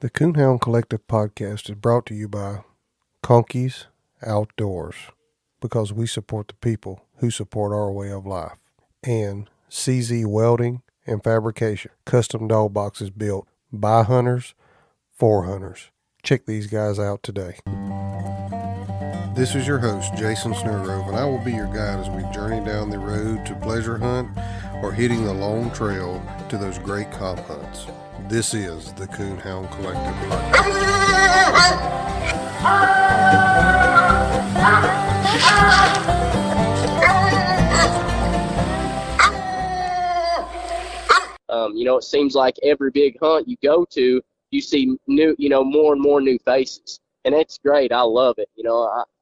The Coonhound Collective podcast is brought to you by Conkeys Outdoors, because we support the people who support our way of life, and CZ Welding and Fabrication, custom dog boxes built by hunters for hunters. Check these guys out today. This is your host, Jason Snellgrove, and I will be your guide as we journey down the road to pleasure hunt or hitting the long trail to those great comp hunts. This is the Coonhound Collective podcast. It seems like every big hunt you go to, you see new, more and more new faces. And it's great. I love it.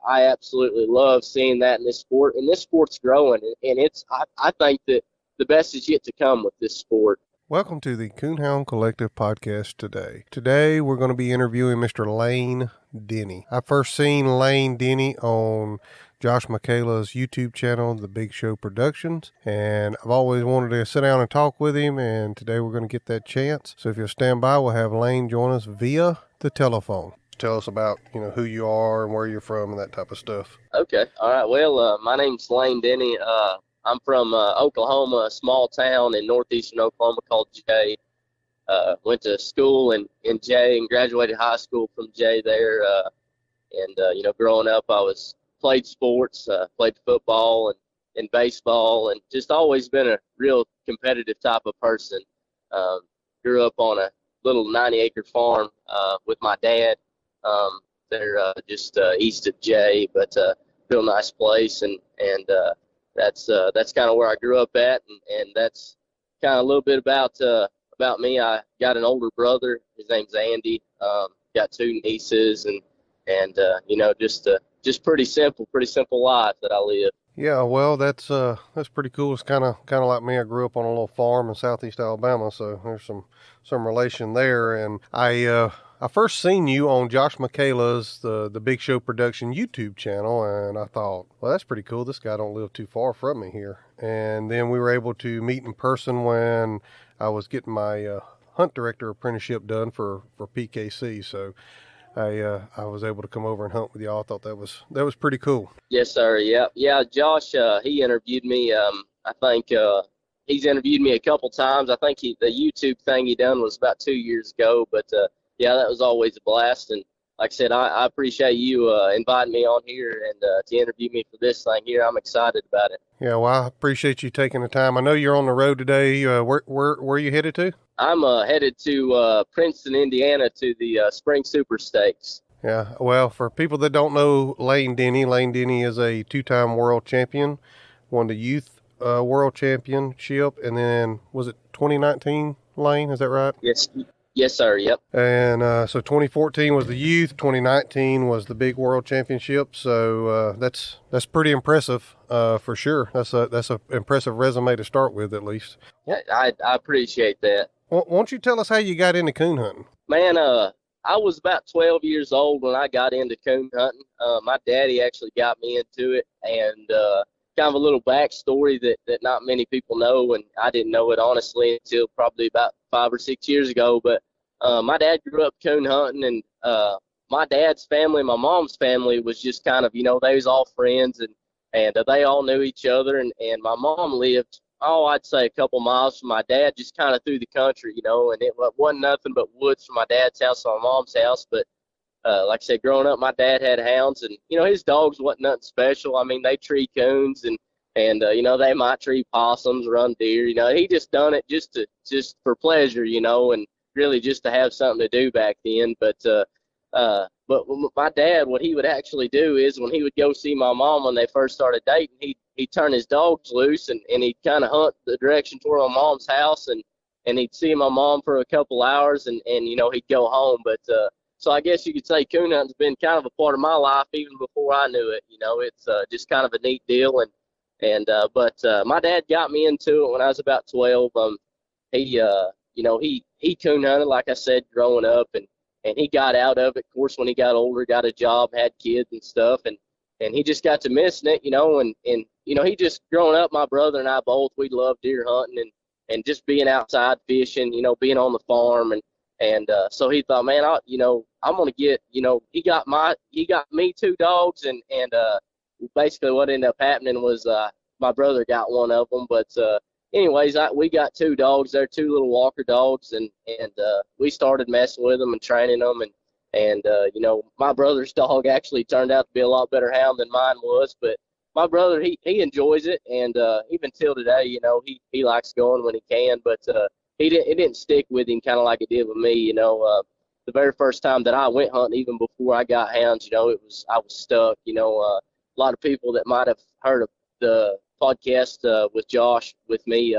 I absolutely love seeing that in this sport. And this sport's growing. And I think that the best is yet to come with this sport. Welcome to the Coonhound Collective podcast today. Today we're going to be interviewing Mr. Lane Denny. I first seen Lane Denny on Josh Mckayla's YouTube channel, The Big Show Productions, and I've always wanted to sit down and talk with him, and today we're going to get that chance. So if you'll stand by, we'll have Lane join us via the telephone. Tell us about, who you are and where you're from and that type of stuff. Okay. All right. Well, my name's Lane Denny. I'm from Oklahoma, a small town in northeastern Oklahoma called Jay. Went to school in Jay and graduated high school from Jay there. Growing up, I played sports, played football and baseball, and just always been a real competitive type of person. Grew up on a little 90-acre farm with my dad. They're just east of Jay, but real nice place, and that's kind of where I grew up at, and that's kind of a little bit about me. I got an older brother. His name's Andy. Got two nieces, and just pretty simple life that I live. Yeah, well, that's pretty cool. It's kind of like me. I grew up on a little farm in southeast Alabama, so there's some relation there. And I first seen you on Josh Mckayla's the Big Show Production YouTube channel, and I thought, well, that's pretty cool. This guy don't live too far from me here. And then we were able to meet in person when I was getting my hunt director apprenticeship done for PKC. So I was able to come over and hunt with y'all. I thought that was pretty cool. Yes, sir. Yeah. Josh, he interviewed me. I think he's interviewed me a couple times. I think the YouTube thing he done was about 2 years ago. But yeah, that was always a blast. And like I said, I appreciate you inviting me on here and to interview me for this thing here. I'm excited about it. Yeah, well, I appreciate you taking the time. I know you're on the road today. Where are you headed to? I'm headed to Princeton, Indiana, to the Spring Super Stakes. Yeah, well, for people that don't know Lane Denny is a two-time world champion, won the youth world championship, and then was it 2019, Lane? Is that right? Yes, sir. Yep. And so 2014 was the youth, 2019 was the big world championship. So that's pretty impressive for sure. That's a impressive resume to start with, at least. I appreciate that. Won't you tell us how you got into coon hunting? Man, I was about 12 years old when I got into coon hunting. My daddy actually got me into it, and kind of a little backstory that not many people know, and I didn't know it honestly until probably about 5 or 6 years ago. But my dad grew up coon hunting, and my dad's family, my mom's family was just kind of, they was all friends, and they all knew each other. And my mom lived, I'd say a couple miles from my dad, just kind of through the country, and it wasn't nothing but woods from my dad's house to my mom's house. But like I said, growing up, my dad had hounds, and, his dogs wasn't nothing special. I mean, they tree coons, and they might tree possums, run deer. He just done it just for pleasure, and really just to have something to do back then. But my dad, what he would actually do is when he would go see my mom when they first started dating, he'd turn his dogs loose, and he'd kind of hunt the direction toward my mom's house, and he'd see my mom for a couple hours, and he'd go home. But so I guess you could say coon hunting's been kind of a part of my life even before I knew it. It's just kind of a neat deal. But my dad got me into it when I was about 12. He coon hunted, like I said, growing up, and he got out of it, of course, when he got older, got a job, had kids and stuff, and he just got to missing it, and he just, growing up, my brother and I both, we loved deer hunting and just being outside fishing, being on the farm, And so he thought, man, I'm gonna get, he got me two dogs, and basically what ended up happening was my brother got one of them. But anyways, we got two dogs. They're two little Walker dogs, and we started messing with them and training them, and my brother's dog actually turned out to be a lot better hound than mine was. But my brother, he enjoys it, and even till today, he likes going when he can. But it didn't stick with him kind of like it did with me. The very first time that I went hunting, even before I got hounds, I was stuck. A lot of people that might have heard of the podcast with Josh with me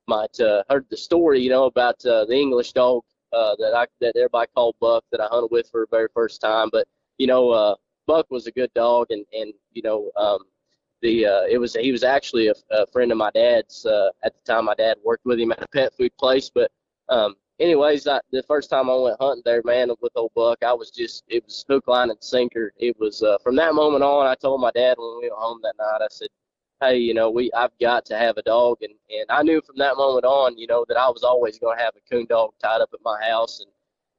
might heard the story, about the English dog that everybody called Buck that I hunted with for the very first time. But Buck was a good dog, and he was actually a friend of my dad's at the time. My dad worked with him at a pet food place. But anyways, the first time I went hunting there, man, with old Buck, it was hook, line, and sinker. It was from that moment on. I told my dad when we went home that night, I said, hey, I've got to have a dog, and I knew from that moment on, that I was always going to have a coon dog tied up at my house.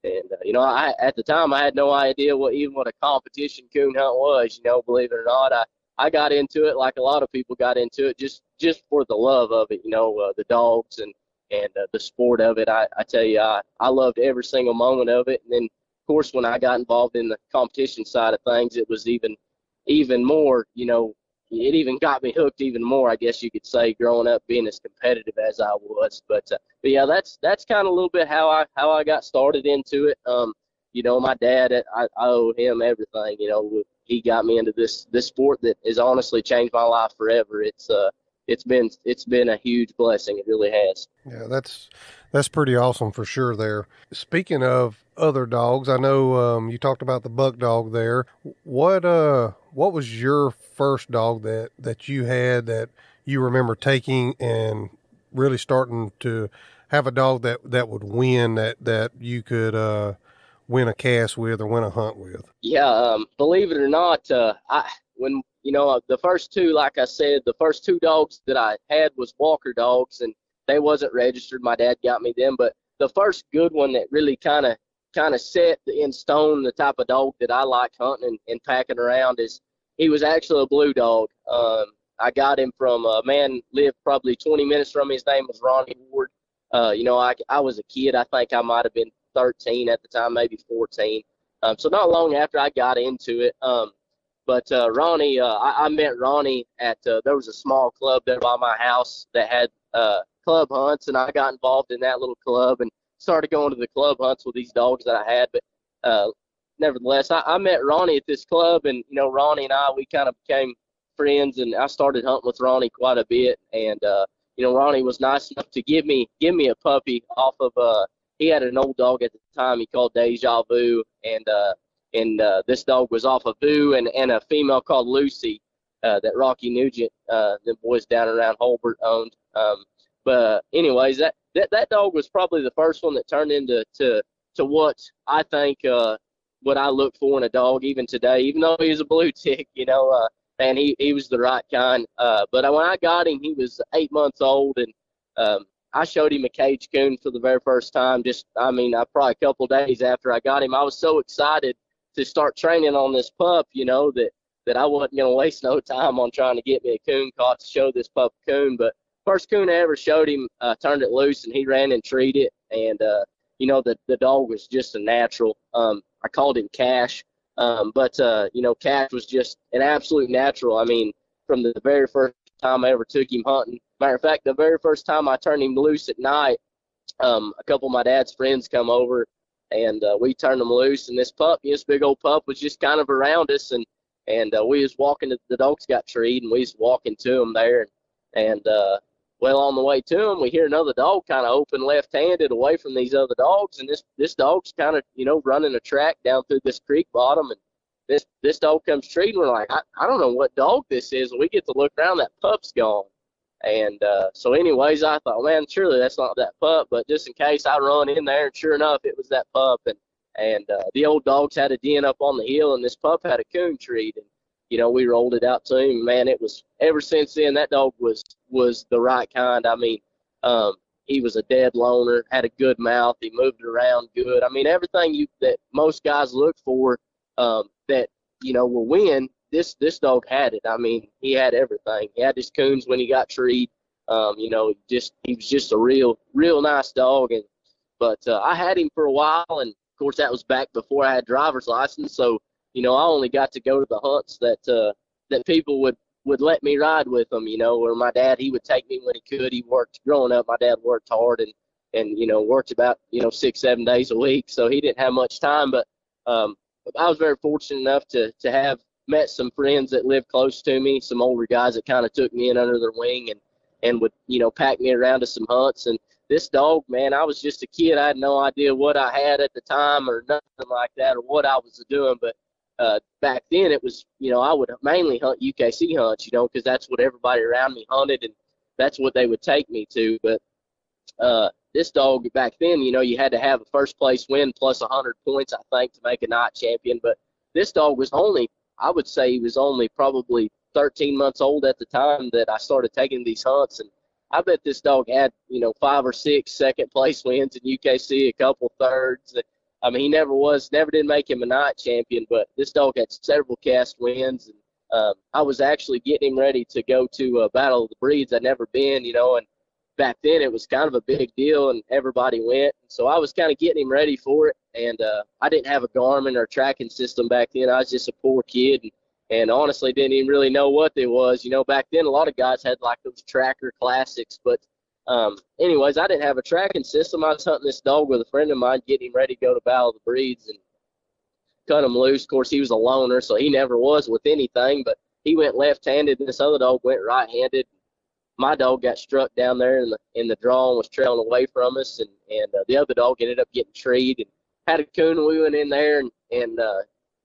And I at the time I had no idea what a competition coon hunt was. Believe it or not, I got into it like a lot of people got into it, just for the love of it, the dogs and the sport of it. I tell you, I loved every single moment of it. And then, of course, when I got involved in the competition side of things, it was even more, it even got me hooked even more, I guess you could say, growing up being as competitive as I was. But yeah, that's kind of a little bit how I got started into it. My dad, I owe him everything. He got me into this sport that has honestly changed my life forever. It's been a huge blessing. It really has. Yeah, that's pretty awesome for sure there. Speaking of other dogs, I know you talked about the Buck dog there. What was your first dog that you had that you remember taking and really starting to have a dog that would win, that you could win a cast with or win a hunt with? Yeah, believe it or not, when the first two, like I said, the first two dogs that I had was Walker dogs, and they wasn't registered. My dad got me them, but the first good one that really kind of set in stone the type of dog that I like hunting and packing around is he was actually a blue dog. I got him from a man lived probably 20 minutes from me. His name was Ronnie Ward. I was a kid. I think I might have been 13 at the time, maybe 14. So not long after I got into it. But Ronnie, I met Ronnie at there was a small club there by my house that had club hunts, and I got involved in that little club and started going to the club hunts with these dogs that I had. But nevertheless, I met Ronnie at this club, and Ronnie and we kind of became friends, and I started hunting with Ronnie quite a bit. And Ronnie was nice enough to give me a puppy off of he had an old dog at the time he called Deja Vu, and this dog was off of Vu and a female called Lucy that Rocky Nugent, the boys down around Holbert owned. But anyways, that dog was probably the first one that turned into what I think what I look for in a dog even today, even though he was a blue tick, and he was the right kind. But when I got him, he was 8 months old, and I showed him a cage coon for the very first time. Probably a couple of days after I got him, I was so excited to start training on this pup, that I wasn't going to waste no time on trying to get me a coon caught to show this pup a coon. But first coon I ever showed him, turned it loose, and he ran and treed it. And, the dog was just a natural. I called him Cash. But Cash was just an absolute natural. From the very first time I ever took him hunting. Matter of fact, the very first time I turned him loose at night, a couple of my dad's friends come over, and we turned him loose. And this big old pup, was just kind of around us, and we was walking. The dogs got treed, and we was walking to him there, and well, on the way to him, we hear another dog kind of open left-handed away from these other dogs, and this dog's kind of running a track down through this creek bottom, and this dog comes treating. We're like, I don't know what dog this is. And we get to look around, that pup's gone. And so anyways, I thought, man, surely that's not that pup. But just in case, I run in there, and sure enough, it was that pup. And the old dogs had a den up on the hill, and this pup had a coon treat. And we rolled it out to him. Man, it was, ever since then, that dog was the right kind. he was a dead loner, had a good mouth, he moved around good. I mean, everything that most guys look for, that will win. This dog had it. I mean, he had everything. He had his coons when he got treed. He was just a real nice dog. But I had him for a while, and of course that was back before I had driver's license. So I only got to go to the hunts that people would let me ride with them. Or my dad, he would take me when he could. He worked growing up. My dad worked hard and worked about 6-7 days a week, so he didn't have much time. But I was very fortunate enough to have met some friends that lived close to me, some older guys that kind of took me in under their wing and would pack me around to some hunts. And this dog, man, I was just a kid. I had no idea what I had at the time or nothing like that or what I was doing. But back then it was, I would mainly hunt UKC hunts, because that's what everybody around me hunted, and that's what they would take me to. But this dog back then, you had to have a first place win plus 100 points, I think, to make a night champion. But this dog was I would say he was only probably 13 months old at the time that I started taking these hunts. And I bet this dog had, 5 or 6 second place wins in UKC, a couple thirds. I mean, he never did make him a night champion, but this dog had several cast wins. And I was actually getting him ready to go to Battle of the Breeds. I'd never been, and back then it was kind of a big deal and everybody went. So I was kind of getting him ready for it. And I didn't have a Garmin or tracking system back then. I was just a poor kid and honestly didn't even really know what it was. Back then a lot of guys had like those tracker classics. But anyways, I didn't have a tracking system. I was hunting this dog with a friend of mine, getting him ready to go to Battle of the Breeds and cut him loose. Of course, he was a loner, so he never was with anything. But he went left-handed and this other dog went right-handed. My dog got struck down there in the draw and was trailing away from us, and the other dog ended up getting treed and had a coon. We went in there and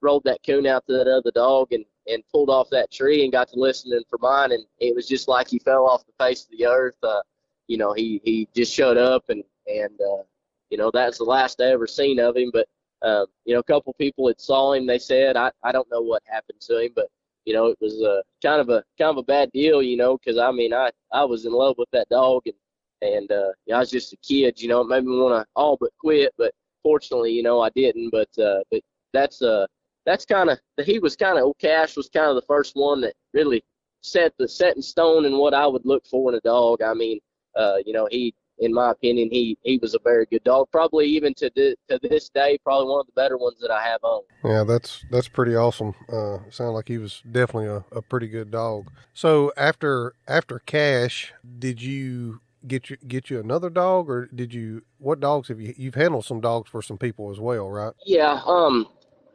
rolled that coon out to that other dog and pulled off that tree and got to listening for mine, and it was just like he fell off the face of the earth. He just showed up and that's the last I ever seen of him. But a couple people that saw him, they said, I don't know what happened to him, but it was kind of a bad deal, because I mean I was in love with that dog and I was just a kid, it made me want to all but quit, but fortunately, I didn't. But that's kind of he was kind of Cash was kind of the first one that really set in stone and what I would look for in a dog. I mean, he, in my opinion, he was a very good dog. Probably even to this day, probably one of the better ones that I have owned. Yeah, that's pretty awesome. Sounded like he was definitely a pretty good dog. So after Cash, did you get you another dog, or what dogs have you've handled some dogs for some people as well, right? Yeah.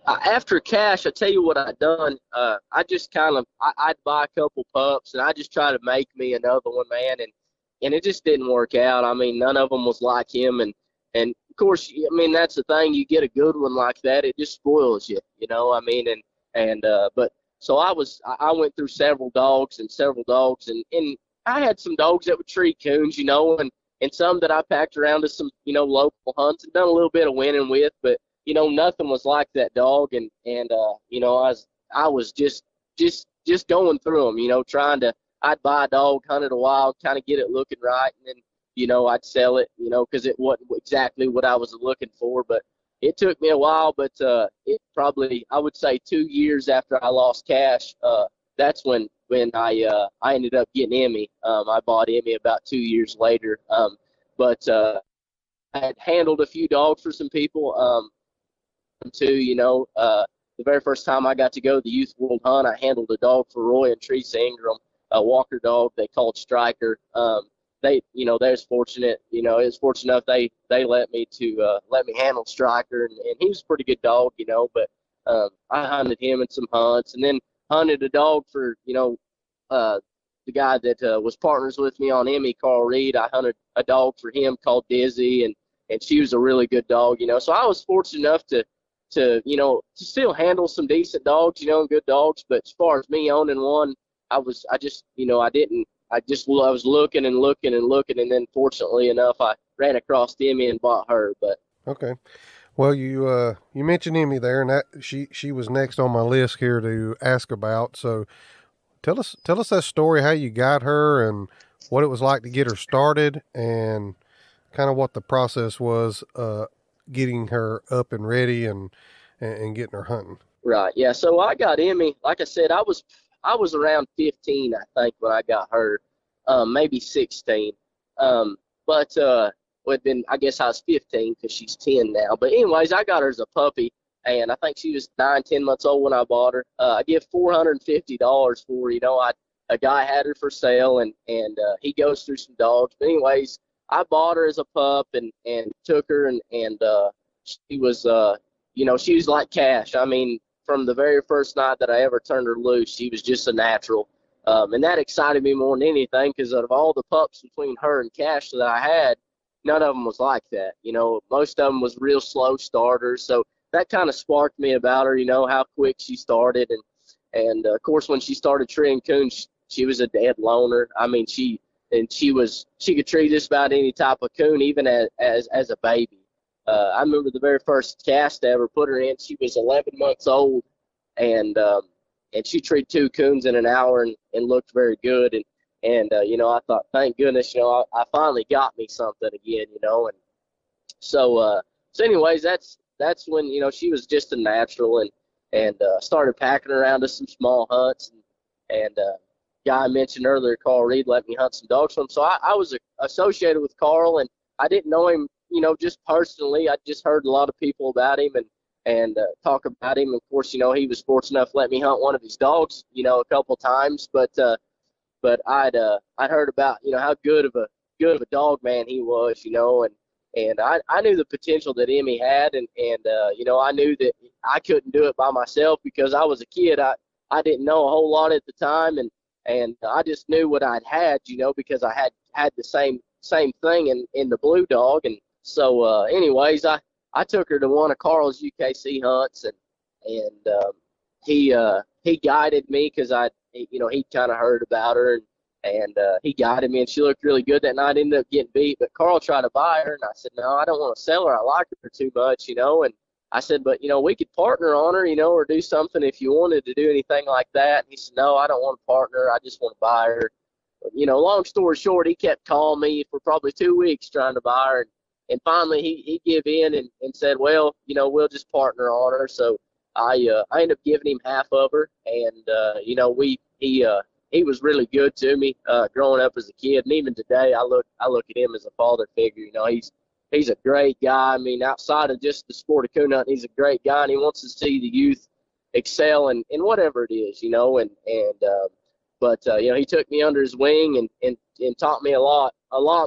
After Cash, I tell you what I done. I just I'd buy a couple pups and I just try to make me another one, man, and it just didn't work out. I mean, none of them was like him, and of course, I mean, that's the thing. You get a good one like that, it just spoils you, I mean, but so I went through several dogs, and I had some dogs that would treat coons, and some that I packed around to some, local hunts and done a little bit of winning with, but nothing was like that dog, and I was just going through them, trying to. I'd buy a dog, hunt it a while, kind of get it looking right, and then, I'd sell it, because it wasn't exactly what I was looking for. But it took me a while, but it probably, I would say 2 years after I lost Cash, that's when I ended up getting Emmy. I bought Emmy about 2 years later. But I had handled a few dogs for some people, too, the very first time I got to go to the Youth World Hunt, I handled a dog for Roy and Teresa Ingram, a Walker dog they called Striker. They was fortunate, it was fortunate enough they let me handle Striker, and he was a pretty good dog, but I hunted him in some hunts, and then hunted a dog for, the guy that was partners with me on Emmy, Carl Reed. I hunted a dog for him called Dizzy, and she was a really good dog, so I was fortunate enough to still handle some decent dogs, and good dogs. But as far as me owning one, I was looking and looking and looking, and then fortunately enough, I ran across Emmy and bought her. But okay, well, you mentioned Emmy there, and that she was next on my list here to ask about. So tell us that story, how you got her and what it was like to get her started, and kind of what the process was, getting her up and ready and getting her hunting. Right. Yeah. So I got Emmy. Like I said, I was around 15, I think, when I got her, maybe 16. Um, but well, then I guess I was 15 because she's 10 now. But anyways, I got her as a puppy, and I think she was 9, 10 months old when I bought her. I give $450 for her. A guy had her for sale, and he goes through some dogs. But anyways, I bought her as a pup and took her, and she was she was like cash. I mean, from the very first night that I ever turned her loose, she was just a natural. And that excited me more than anything because out of all the pups between her and Cash that I had, none of them was like that. Most of them was real slow starters. So that kind of sparked me about her, how quick she started. And of course, when she started treeing coons, she was a dead loner. I mean, she could tree just about any type of coon, even as a baby. I remember the very first cast I ever put her in. She was 11 months old, and and she treated 2 coons in an hour and looked very good. And I thought, thank goodness, I finally got me something again, And so anyways, that's when she was just a natural, and started packing around to some small hunts, and guy I mentioned earlier, Carl Reed, let me hunt some dogs for him. So I was associated with Carl, and I didn't know him, just personally. I just heard a lot of people about him and talk about him. Of course, he was fortunate enough to let me hunt one of his dogs, a couple times. But I'd heard about how good of a dog man he was, and I knew the potential that Emmy had, and I knew that I couldn't do it by myself because I was a kid. I didn't know a whole lot at the time, and I just knew what I'd had, because I had the same thing in the blue dog. And so anyways, I took her to one of Carl's UKC hunts, and he guided me because he kind of heard about her, and he guided me, and she looked really good that night. Ended up getting beat, but Carl tried to buy her, and I said, no, I don't want to sell her. I like her too much, and I said, but we could partner on her, or do something if you wanted to do anything like that. And he said, no, I don't want to partner. I just want to buy her. But, long story short, he kept calling me for probably 2 weeks trying to buy her, and finally he gave in and said, well, we'll just partner on her. So I ended up giving him half of her, and he was really good to me growing up as a kid, and even today I look at him as a father figure. He's a great guy. I mean, outside of just the sport of coon hunting, he's a great guy, and he wants to see the youth excel in whatever it is, but he took me under his wing and taught me a lot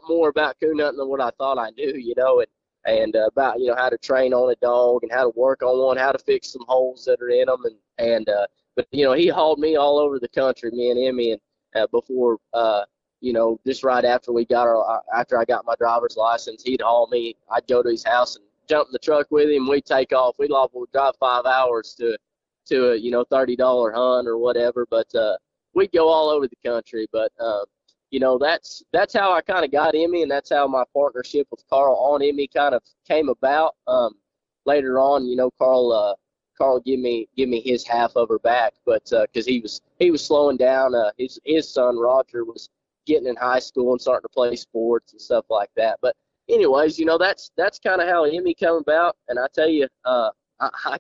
more about coon hunting than what I thought I knew, and about how to train on a dog and how to work on one, how to fix some holes that are in them, and but he hauled me all over the country, me and Emmy, and before just right after after I got my driver's license, he'd haul me. I'd go to his house and jump in the truck with him. We'd take off. We'd drive 5 hours to a $30 hunt or whatever, but we'd go all over the country. But that's how I kind of got Emmy, and that's how my partnership with Carl on Emmy kind of came about. Later on, Carl give me his half of her back, but because he was slowing down. His son Roger was getting in high school and starting to play sports and stuff like that. But anyways, that's kind of how Emmy come about. And I tell you, I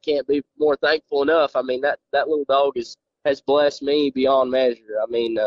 can't be more thankful enough. I mean, that little dog has blessed me beyond measure. I mean,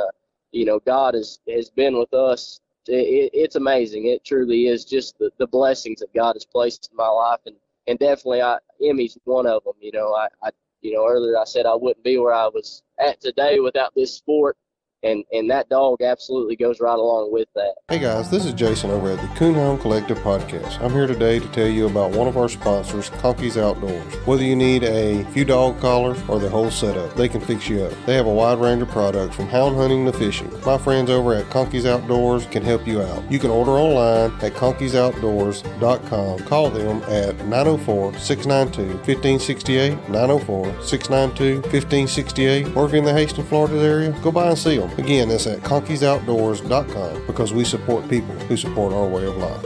God has been with us. It's amazing. It truly is just the blessings that God has placed in my life, and definitely Emmy's one of them. Earlier I said I wouldn't be where I was at today without this sport. And that dog absolutely goes right along with that. Hey guys, this is Jason over at the Coonhound Collective podcast. I'm here today to tell you about one of our sponsors, Conkey's Outdoors. Whether you need a few dog collars or the whole setup, they can fix you up. They have a wide range of products from hound hunting to fishing. My friends over at Conkey's Outdoors can help you out. You can order online at conkeys.outdoors.com. Call them at 904-692-1568, 904-692-1568, or if you're in the Hastings, Florida area, go by and see them. Again, that's at conkeys.outdoors.com because we support people who support our way of life.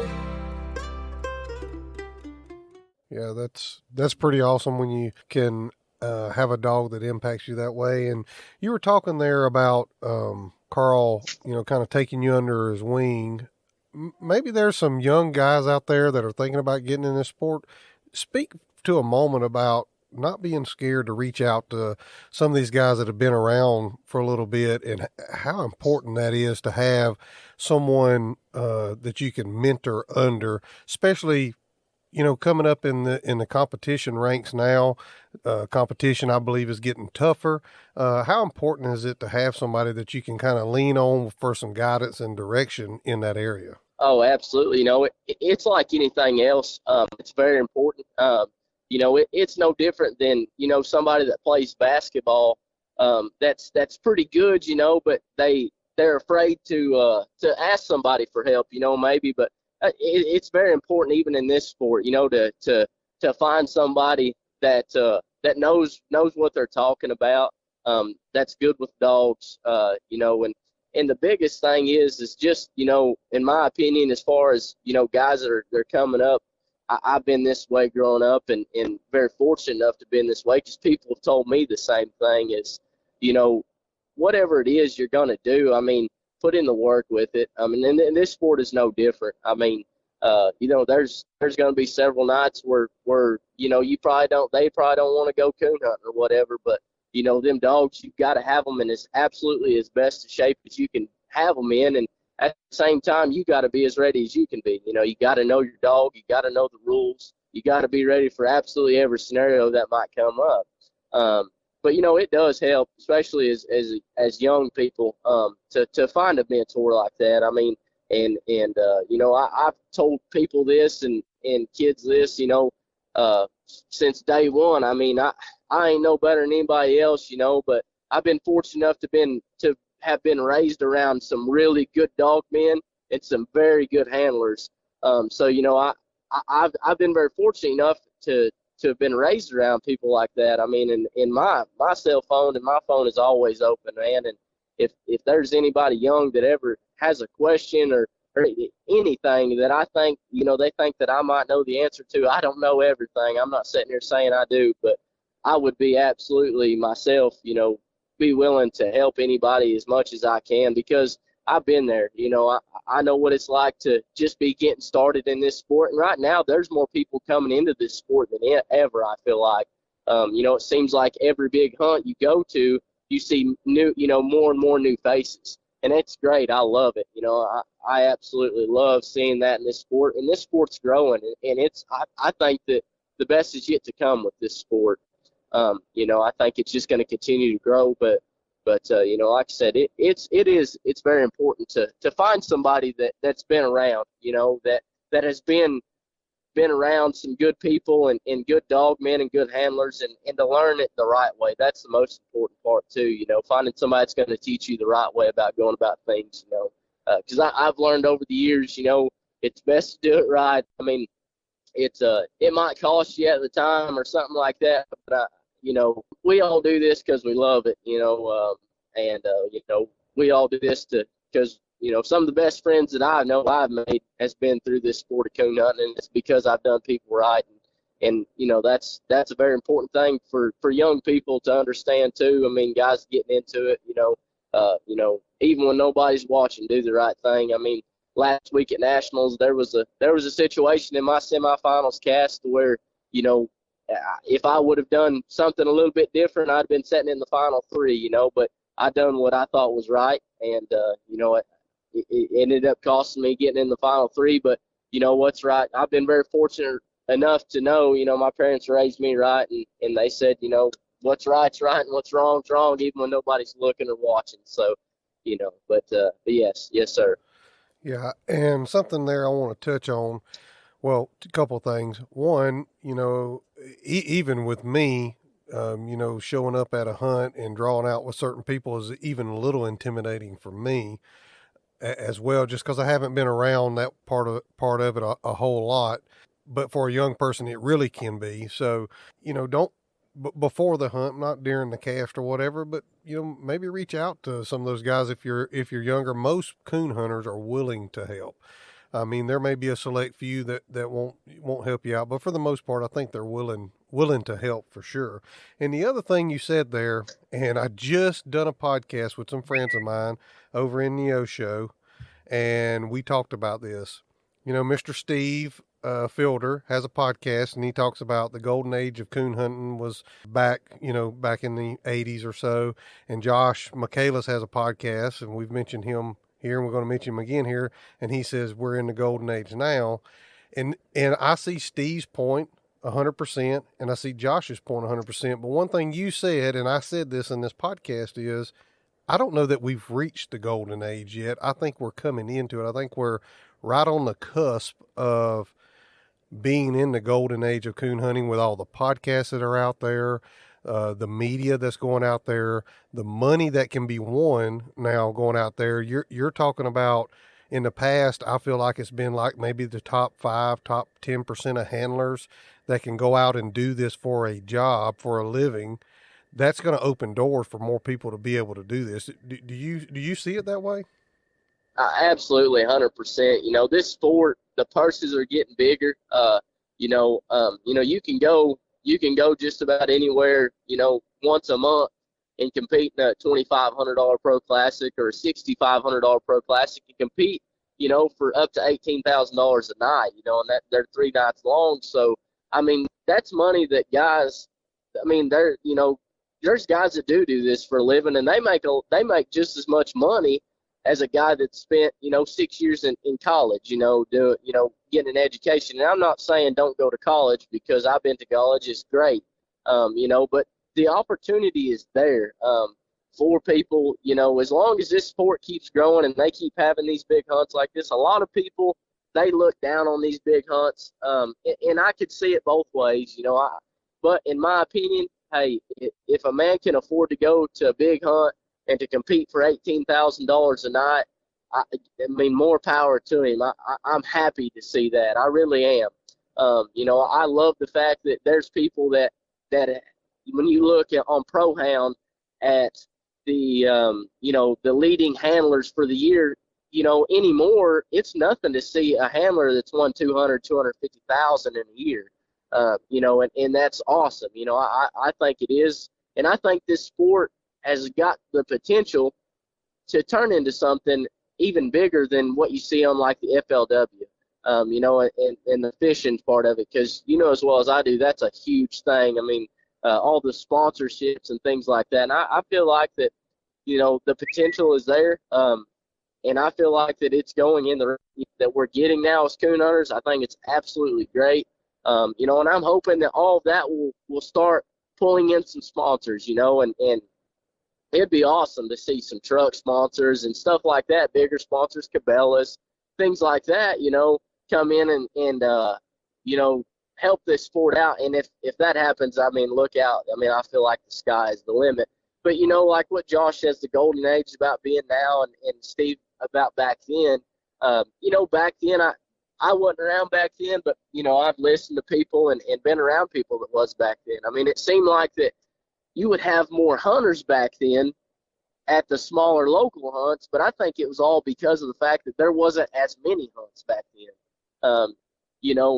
Yeah, that's pretty awesome when you can have a dog that impacts you that way. And you were talking there about Carl, kind of taking you under his wing maybe there's some young guys out there that are thinking about getting in this sport. Speak to a moment about not being scared to reach out to some of these guys that have been around for a little bit, and how important that is to have someone that you can mentor under, especially coming up in the competition ranks now. Competition, I believe, is getting tougher. How important is it to have somebody that you can kind of lean on for some guidance and direction in that area? Oh, absolutely. It's like anything else. It's very important. It's no different than somebody that plays basketball. That's pretty good, but they're afraid to ask somebody for help, maybe. But it's very important even in this sport, to find somebody that knows what they're talking about. That's good with dogs, and the biggest thing is just, in my opinion, as far as, guys that they're coming up, I've been this way growing up, and very fortunate enough to be in this way because people have told me the same thing is, you know, whatever it is you're going to do, I mean, put in the work with it. I mean, and this sport is no different. I mean, there's going to be several nights where, they probably don't want to go coon hunting or whatever, but them dogs, you've got to have them in absolutely as best a shape as you can have them in. And at the same time, you got to be as ready as you can be. You got to know your dog. You got to know the rules. You got to be ready for absolutely every scenario that might come up. But it does help, especially as young people, to find a mentor like that. I mean, I've told people this and kids this, since day one. I mean, I ain't no better than anybody else, but I've been fortunate enough to have been raised around some really good dog men and some very good handlers. So I've been very fortunate enough to have been raised around people like that. I mean, and my cell phone and my phone is always open, man. And if there's anybody young that ever has a question or anything that I think, they think that I might know the answer to, I don't know everything. I'm not sitting here saying I do, but I would be absolutely myself, be willing to help anybody as much as I can because I've been there. I know what it's like to just be getting started in this sport. And right now, there's more people coming into this sport than ever, I feel like. It seems like every big hunt you go to, you see new, more and more new faces. And it's great. I love it. I absolutely love seeing that in this sport. And this sport's growing. And I think that the best is yet to come with this sport. I think it's just going to continue to grow, but like I said, it's very important to find somebody that's been around, that has been around some good people and good dog men and good handlers and to learn it the right way. That's the most important part too, finding somebody that's going to teach you the right way about going about things, because I've learned over the years, it's best to do it right. I mean, it might cost you at the time or something like that, but we all do this because we love it, and we all do this because some of the best friends that I know I've made has been through this sport of coon hunting, and it's because I've done people right, and that's a very important thing for young people to understand too. I mean, guys getting into it, even when nobody's watching, do the right thing. I mean, last week at nationals, there was a situation in my semifinals cast where if I would have done something a little bit different, I'd been sitting in the final three, but I done what I thought was right. And, it ended up costing me getting in the final three, but what's right. I've been very fortunate enough to know, my parents raised me right. And they said, what's right's right and what's wrong's wrong, even when nobody's looking or watching. So, but yes, sir. Yeah, and something there I want to touch on. Well, a couple of things. One, even with me, showing up at a hunt and drawing out with certain people is even a little intimidating for me as well, just because I haven't been around that part of it a whole lot. But for a young person, it really can be. So, don't before the hunt, not during the cast or whatever, but maybe reach out to some of those guys if you're younger. Most coon hunters are willing to help. I mean, there may be a select few that won't help you out, but for the most part, I think they're willing to help for sure. And the other thing you said there, and I just done a podcast with some friends of mine over in the O show, and we talked about this. Mr. Steve Fielder has a podcast, and he talks about the golden age of coon hunting was back in the 80s or so. And Josh Mckayla has a podcast, and we've mentioned him here, and we're going to mention him again here. And he says we're in the golden age now. And I see Steve's point 100%, and I see Josh's point 100%. But one thing you said, and I said this in this podcast, is I don't know that we've reached the golden age yet. I think we're coming into it. I think we're right on the cusp of being in the golden age of coon hunting with all the podcasts that are out there, the media that's going out there, the money that can be won now going out there. You're talking about in the past, I feel like it's been like maybe the top 5, top 10% of handlers that can go out and do this for a job, for a living. That's going to open doors for more people to be able to do this. Do you see it that way? Absolutely, 100%. This sport, the purses are getting bigger. You can go just about anywhere, once a month and compete in a $2,500 pro classic or a $6,500 pro classic and compete, for up to $18,000 a night, and that they're 3 nights long. So, that's money that guys, there's guys that do this for a living, and they make just as much money as a guy that spent 6 years in college, getting an education. And I'm not saying don't go to college, because I've been to college. It's great, but the opportunity is there for people. As long as this sport keeps growing and they keep having these big hunts like this, a lot of people, they look down on these big hunts, and I could see it both ways. But in my opinion, hey, if a man can afford to go to a big hunt and to compete for $18,000 a night, more power to him. I'm happy to see that. I really am. I love the fact that there's people that when you look on ProHound at the the leading handlers for the year, anymore, it's nothing to see a handler that's won 250,000 in a year. And that's awesome. I think it is, and I think this sport has got the potential to turn into something even bigger than what you see on like the FLW, and the fishing part of it, because as well as I do, that's a huge thing. All the sponsorships and things like that. And I feel like that, the potential is there, and I feel like that it's going in the that we're getting now as coon hunters. I think it's absolutely great, and I'm hoping that all of that will start pulling in some sponsors, and it'd be awesome to see some truck sponsors and stuff like that, bigger sponsors, Cabela's, things like that, come in and help this sport out. And if that happens, look out. I feel like the sky is the limit. But, like what Josh says, the golden age is about being now, and Steve about back then. Back then, I wasn't around back then, but, I've listened to people and been around people that was back then. It seemed like that you would have more hunters back then at the smaller local hunts, but I think it was all because of the fact that there wasn't as many hunts back then.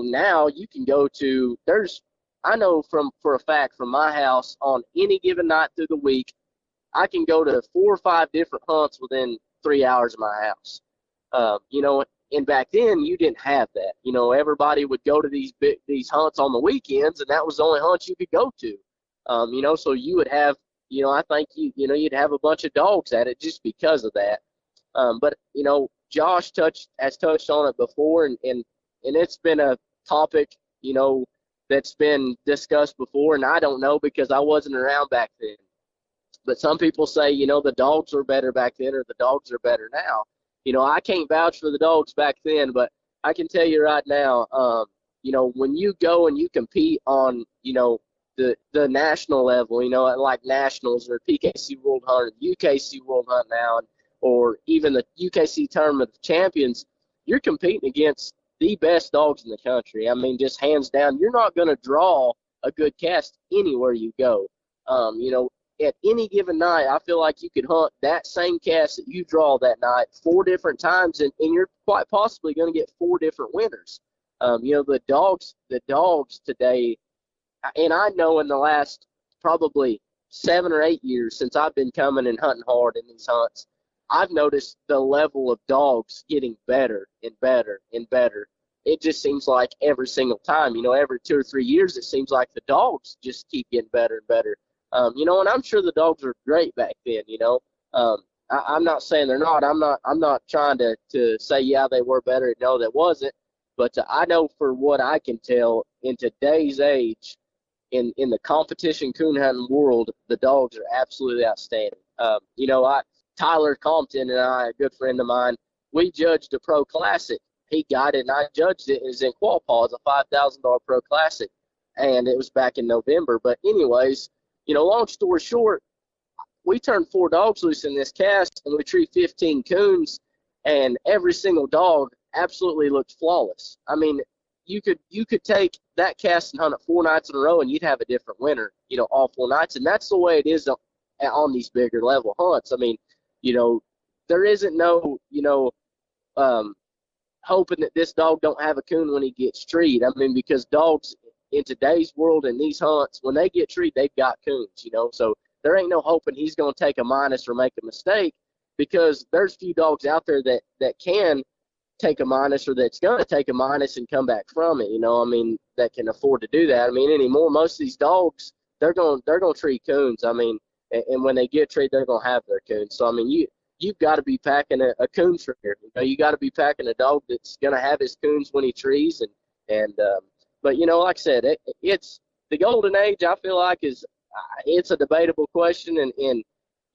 Now you can go to, I know for a fact from my house, on any given night through the week, I can go to 4 or 5 different hunts within 3 hours of my house. And back then you didn't have that. Everybody would go to these hunts on the weekends, and that was the only hunt you could go to. So you would have, I think you'd have a bunch of dogs at it just because of that. But Josh has touched on it before, and it's been a topic, that's been discussed before, and I don't know because I wasn't around back then. But some people say, the dogs were better back then, or the dogs are better now. I can't vouch for the dogs back then, but I can tell you right now, when you go and you compete on, the national level, like nationals or PKC World Hunt, or UKC World Hunt now, or even the UKC Tournament of Champions, you're competing against the best dogs in the country. Just hands down, you're not going to draw a good cast anywhere you go. At any given night, I feel like you could hunt that same cast that you draw that night 4 different times, and you're quite possibly going to get 4 different winners. The dogs today, and I know in the last probably 7 or 8 years since I've been coming and hunting hard in these hunts, I've noticed the level of dogs getting better and better and better. It just seems like every single time, every 2 or 3 years, it seems like the dogs just keep getting better and better. And I'm sure the dogs were great back then. I'm not saying they're not. I'm not trying to say, yeah, they were better. No, that wasn't. But I know for what I can tell in today's age, in the competition coon hunting world, the dogs are absolutely outstanding. Tyler Compton and I, a good friend of mine, we judged a pro classic. He got it, and I judged it. It was in Quapaw. It's a $5,000 pro classic, and it was back in November. But anyways, long story short, we turned 4 dogs loose in this cast, and we treated 15 coons, and every single dog absolutely looked flawless. I mean, you could take that cast and hunt it 4 nights in a row, and you'd have a different winner, all 4 nights. And that's the way it is on these bigger level hunts. I mean, there isn't no, hoping that this dog don't have a coon when he gets treed. I mean, because dogs in today's world and these hunts, when they get treed, they've got coons, So there ain't no hoping he's going to take a minus or make a mistake, because there's few dogs out there that can take a minus, or that's going to take a minus and come back from it, that can afford to do that. I mean, anymore, most of these dogs, they're going to treat coons. I mean, and when they get treated, they're going to have their coons. So, I mean, you've got to be packing a coon treater. You got to be packing a dog that's going to have his coons when he trees. But, like I said, it's the golden age, I feel like, it's a debatable question. And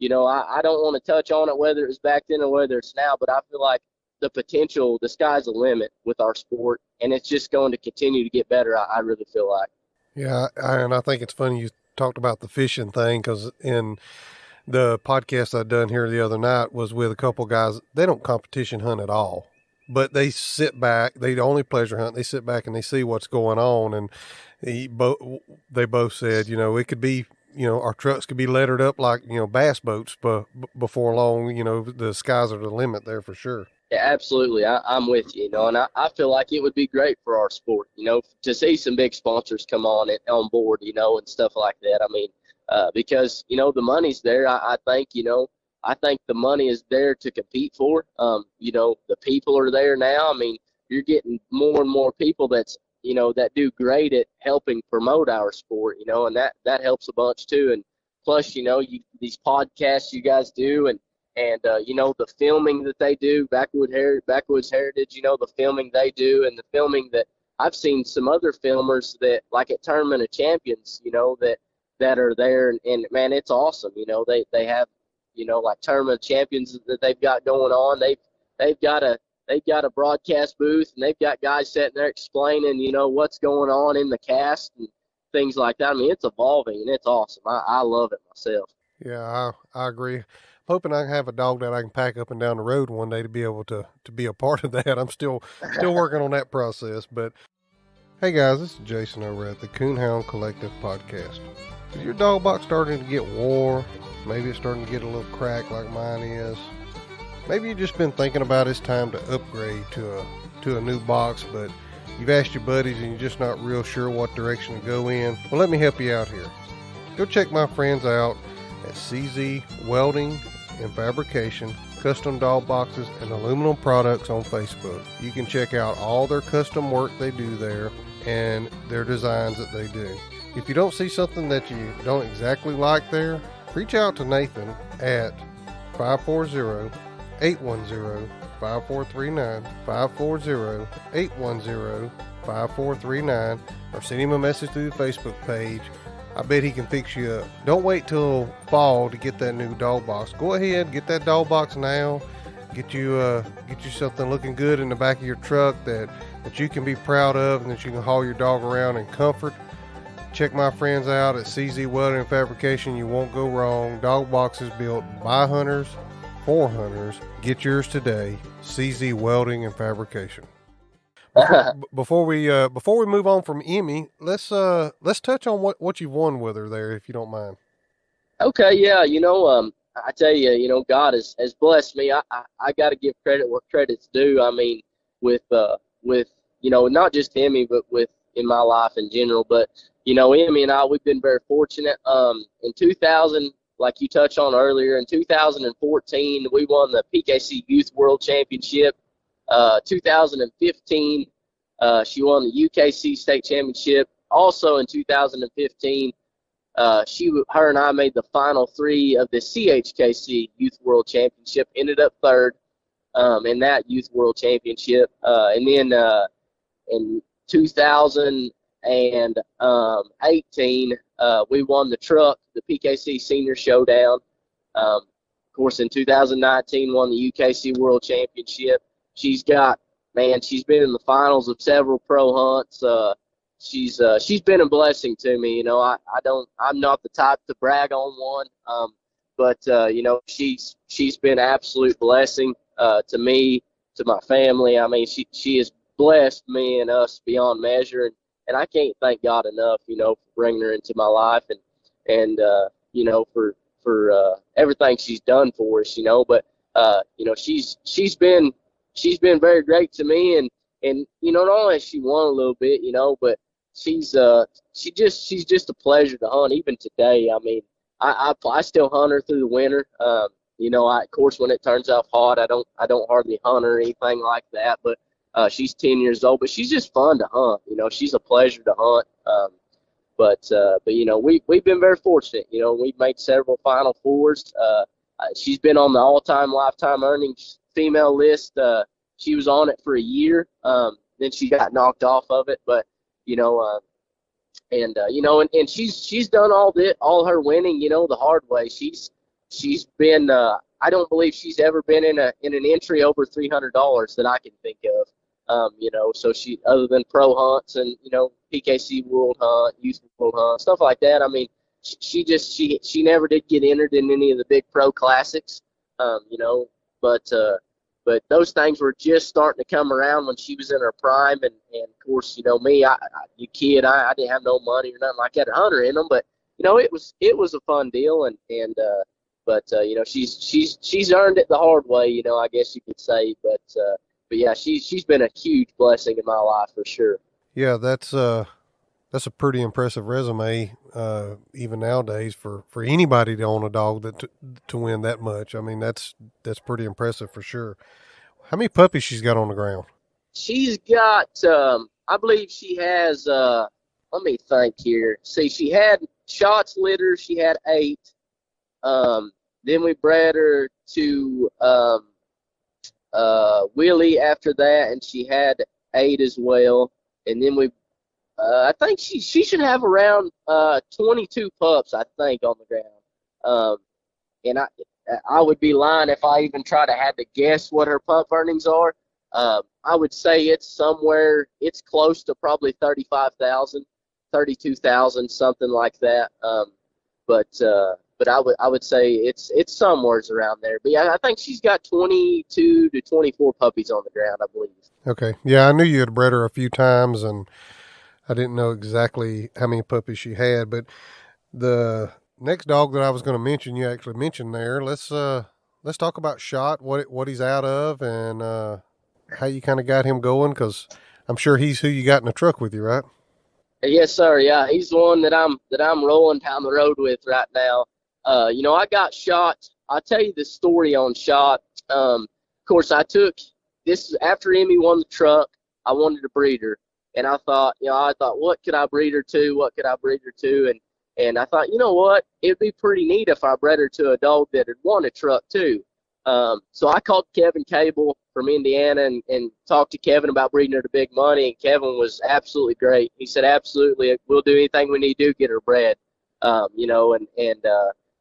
I don't want to touch on it, whether it was back then or whether it's now, but I feel like the potential, the sky's the limit with our sport, and it's just going to continue to get better, I really feel like. Yeah, and I think it's funny you talked about the fishing thing, because in the podcast I'd done here the other night was with a couple guys. They don't competition hunt at all, but they sit back. They only pleasure hunt. They sit back and they see what's going on. And they both said, it could be, our trucks could be lettered up like, bass boats, but before long, the skies are the limit there for sure. Yeah, absolutely. I'm with you, and I feel like it would be great for our sport, to see some big sponsors come on board, and stuff like that. I mean, because, the money's there. I think the money is there to compete for. The people are there now. I mean, you're getting more and more people that do great at helping promote our sport, and that helps a bunch too. And plus, these podcasts you guys do, and the filming that they do, Backwoods Heritage, the filming they do, and the filming that I've seen some other filmers that, like at Tournament of Champions, that are there, and man, it's awesome. They have, like Tournament of Champions that they've got going on. They've got a broadcast booth, and they've got guys sitting there explaining, what's going on in the cast and things like that. I mean, it's evolving, and it's awesome. I love it myself. Yeah, I agree. Hoping I can have a dog that I can pack up and down the road one day to be able to be a part of that. I'm still working on that process. But hey guys, this is Jason over at the Coonhound Collective podcast. Is your dog box starting to get wore? Maybe it's starting to get a little cracked like mine is. Maybe you've just been thinking about it's time to upgrade to a new box, but you've asked your buddies and you're just not real sure what direction to go in. Well, let me help you out here. Go check my friends out at CZ Welding and Fabrication, custom dog boxes and aluminum products on Facebook. You can check out all their custom work they do there and their designs that they do. If you don't see something that you don't exactly like there, reach out to Nathan at 540-810-5439, 540-810-5439, or send him a message through the Facebook page. I bet he can fix you up. Don't wait till fall to get that new dog box. Go ahead, get that dog box now. Get you something looking good in the back of your truck that you can be proud of and that you can haul your dog around in comfort. Check my friends out at CZ Welding and Fabrication. You won't go wrong. Dog boxes built by hunters for hunters. Get yours today. CZ Welding and Fabrication. Before we move on from Emmy, let's touch on what you've won with her there, if you don't mind. Okay, yeah, I tell you, God has blessed me. I got to give credit where credit's due. I mean, with not just Emmy, but in my life in general. But Emmy and I, we've been very fortunate. In 2000, like you touched on earlier, in 2014, we won the PKC Youth World Championship. 2015, she won the UKC State Championship. Also in 2015, her and I made the final three of the CHKC Youth World Championship. Ended up third in that Youth World Championship. And then in 2018, we won the truck, the PKC Senior Showdown. Of course, in 2019, won the UKC World Championship. She's been in the finals of several pro hunts. She's been a blessing to me. I'm not the type to brag on one, but she's been an absolute blessing to me, to my family. I mean, she has blessed me and us beyond measure, and I can't thank God enough, for bringing her into my life and for everything she's done for us, But she's been very great to me, and not only has she won a little bit, but she's just a pleasure to hunt. Even today, I mean, I still hunt her through the winter. Of course, when it turns out hot, I don't hardly hunt her or anything like that. But she's 10 years old, but she's just fun to hunt. She's a pleasure to hunt. But we've been very fortunate. We've made several Final Fours. She's been on the all-time lifetime earnings female list. She was on it for a year. Then she got knocked off of it. But and she's done all her winning, the hard way. She's been. I don't believe she's ever been in an entry over $300 that I can think of. So she, other than pro hunts and, PKC World Hunt, Youth World Hunt, stuff like that. I mean, she never did get entered in any of the big pro classics, but those things were just starting to come around when she was in her prime. And of course, me, I didn't have no money or nothing like that to hunt her in them, but, it was a fun deal. But she's earned it the hard way, I guess you could say. But yeah, she's been a huge blessing in my life for sure. Yeah, that's a pretty impressive resume, even nowadays for anybody to own a dog to win that much. I mean, that's pretty impressive for sure. How many puppies she's got on the ground? She's got, I believe she has. Let me think here. See, she had shots litter. She had 8. Then we bred her to Willie after that, and she had 8 as well. And then I think she should have around 22 pups, I think, on the ground. And I would be lying if I even had to guess what her pup earnings are. I would say it's close to probably 35,000, 32,000, something like that. But I would say it's somewhere around there. But yeah, I think she's got 22 to 24 puppies on the ground, I believe. Okay. Yeah, I knew you had bred her a few times, and I didn't know exactly how many puppies she had. But the next dog that I was going to mention, you actually mentioned there. Let's talk about Shot, what he's out of, and how you kind of got him going, because I'm sure he's who you got in the truck with you, right? Yes, sir. Yeah, he's the one that I'm rolling down the road with right now. I got Shot. I'll tell you the story on Shot. Of course, this after Emmy won the truck. I wanted to breed her, and I thought, what could I breed her to? What could I breed her to? And I thought, you know what? It'd be pretty neat if I bred her to a dog that had won a truck too. So I called Kevin Cable from Indiana and talked to Kevin about breeding her to Big Money, and Kevin was absolutely great. He said, absolutely, we'll do anything we need to do to get her bred. Of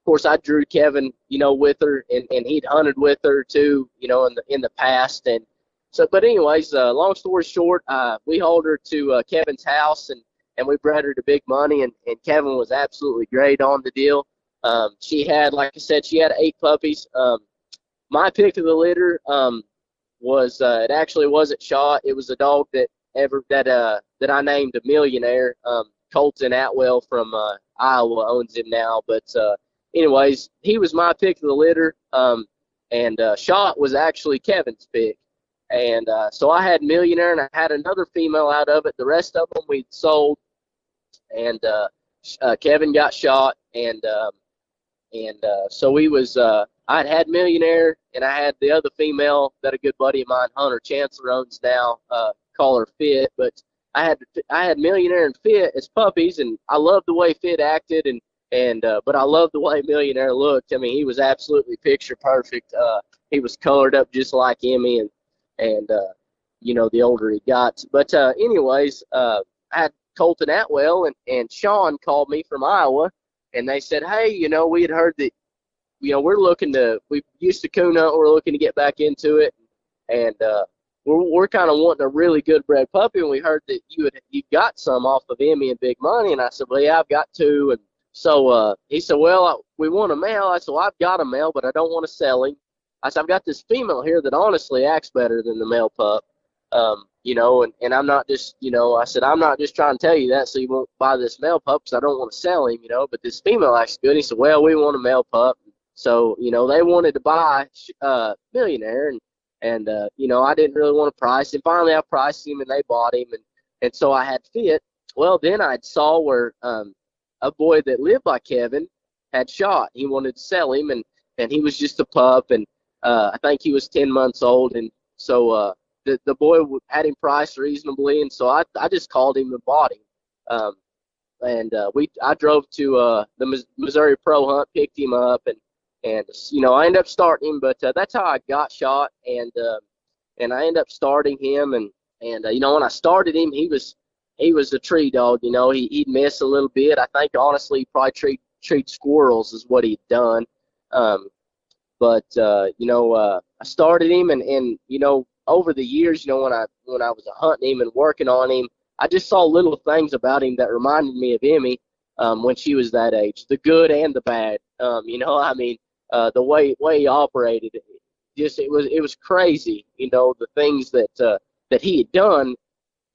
course, I drew Kevin, with her, and he'd hunted with her too, in the past. And so, but anyways, long story short, we hauled her to Kevin's house, and we bred her to Big Money, and Kevin was absolutely great on the deal. She had, like I said, 8 puppies. My pick of the litter was it actually wasn't Shot. It was a dog that I named a millionaire. Colton Atwell from Iowa owns him now. But anyways, he was my pick of the litter, and Shot was actually Kevin's pick. And so I had Millionaire, and I had another female out of it. The rest of them we sold, and Kevin got Shot. And And so we was I'd had Millionaire, and I had the other female that a good buddy of mine, Hunter Chancellor, owns now. Call her Fit, but I had Millionaire and Fit as puppies, and I loved the way Fit acted, and but I loved the way Millionaire looked. I mean, he was absolutely picture perfect. He was colored up just like Emmy, and the older he got. But anyways, I had Colton Atwell and Sean called me from Iowa, and they said, hey, we had heard that, we used to coon hunt, we're looking to get back into it, and we're kind of wanting a really good bred puppy, and we heard that you got some off of Emmy and Big Money, and I said, well, yeah, I've got two, and so he said, well, we want a male. I said, well, I've got a male, but I don't want to sell him. I said, I've got this female here that honestly acts better than the male pup. And I'm not just, I said, I'm not just trying to tell you that so you won't buy this male pup because I don't want to sell him, but this female acts good. He said, well, we want a male pup. So, they wanted to buy Millionaire, and I didn't really want to price him. Finally, I priced him, and they bought him, and so I had Fit. Well, then I saw where a boy that lived by Kevin had shot. He wanted to sell him, and he was just a pup, and I think he was 10 months old, and so the boy had him priced reasonably, and so I just called him and bought him. I drove to the Missouri Pro Hunt, picked him up, and I ended up starting him, but that's how I got shot, and I ended up starting him, and when I started him, he was a tree dog. He'd miss a little bit. I think honestly, he probably treat squirrels is what he'd done. I started him, and over the years, when I was hunting him and working on him, I just saw little things about him that reminded me of Emmy when she was that age, the good and the bad. The way he operated, it was crazy. The things that he had done,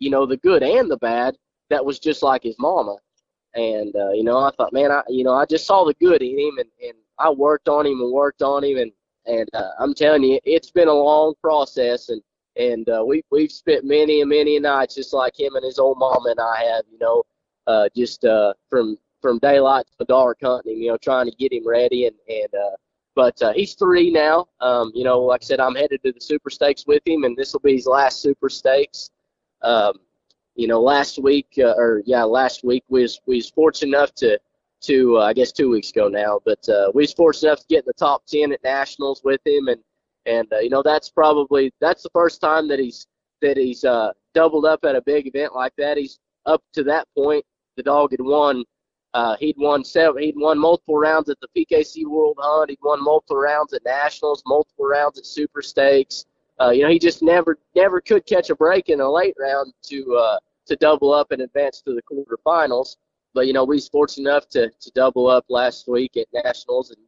the good and the bad, that was just like his mama. And I thought, man, I just saw the good in him, and I worked on him and worked on him, and I'm telling you, it's been a long process, and we've spent many and many nights just like him and his old mama and I have, just from daylight to dark hunting him, trying to get him ready, but he's 3 now. Like I said, I'm headed to the Super Stakes with him, and this will be his last Super Stakes. Last week we was fortunate enough to I guess 2 weeks ago now, but we was fortunate enough to get in the top 10 at nationals with him, and that's the first time that he's doubled up at a big event like that. He's up to that point, the dog had won. He'd won multiple rounds at the PKC World Hunt. He'd won multiple rounds at nationals, multiple rounds at Super Stakes. He just never could catch a break in a late round to double up and advance to the quarterfinals. But we was fortunate enough to double up last week at nationals and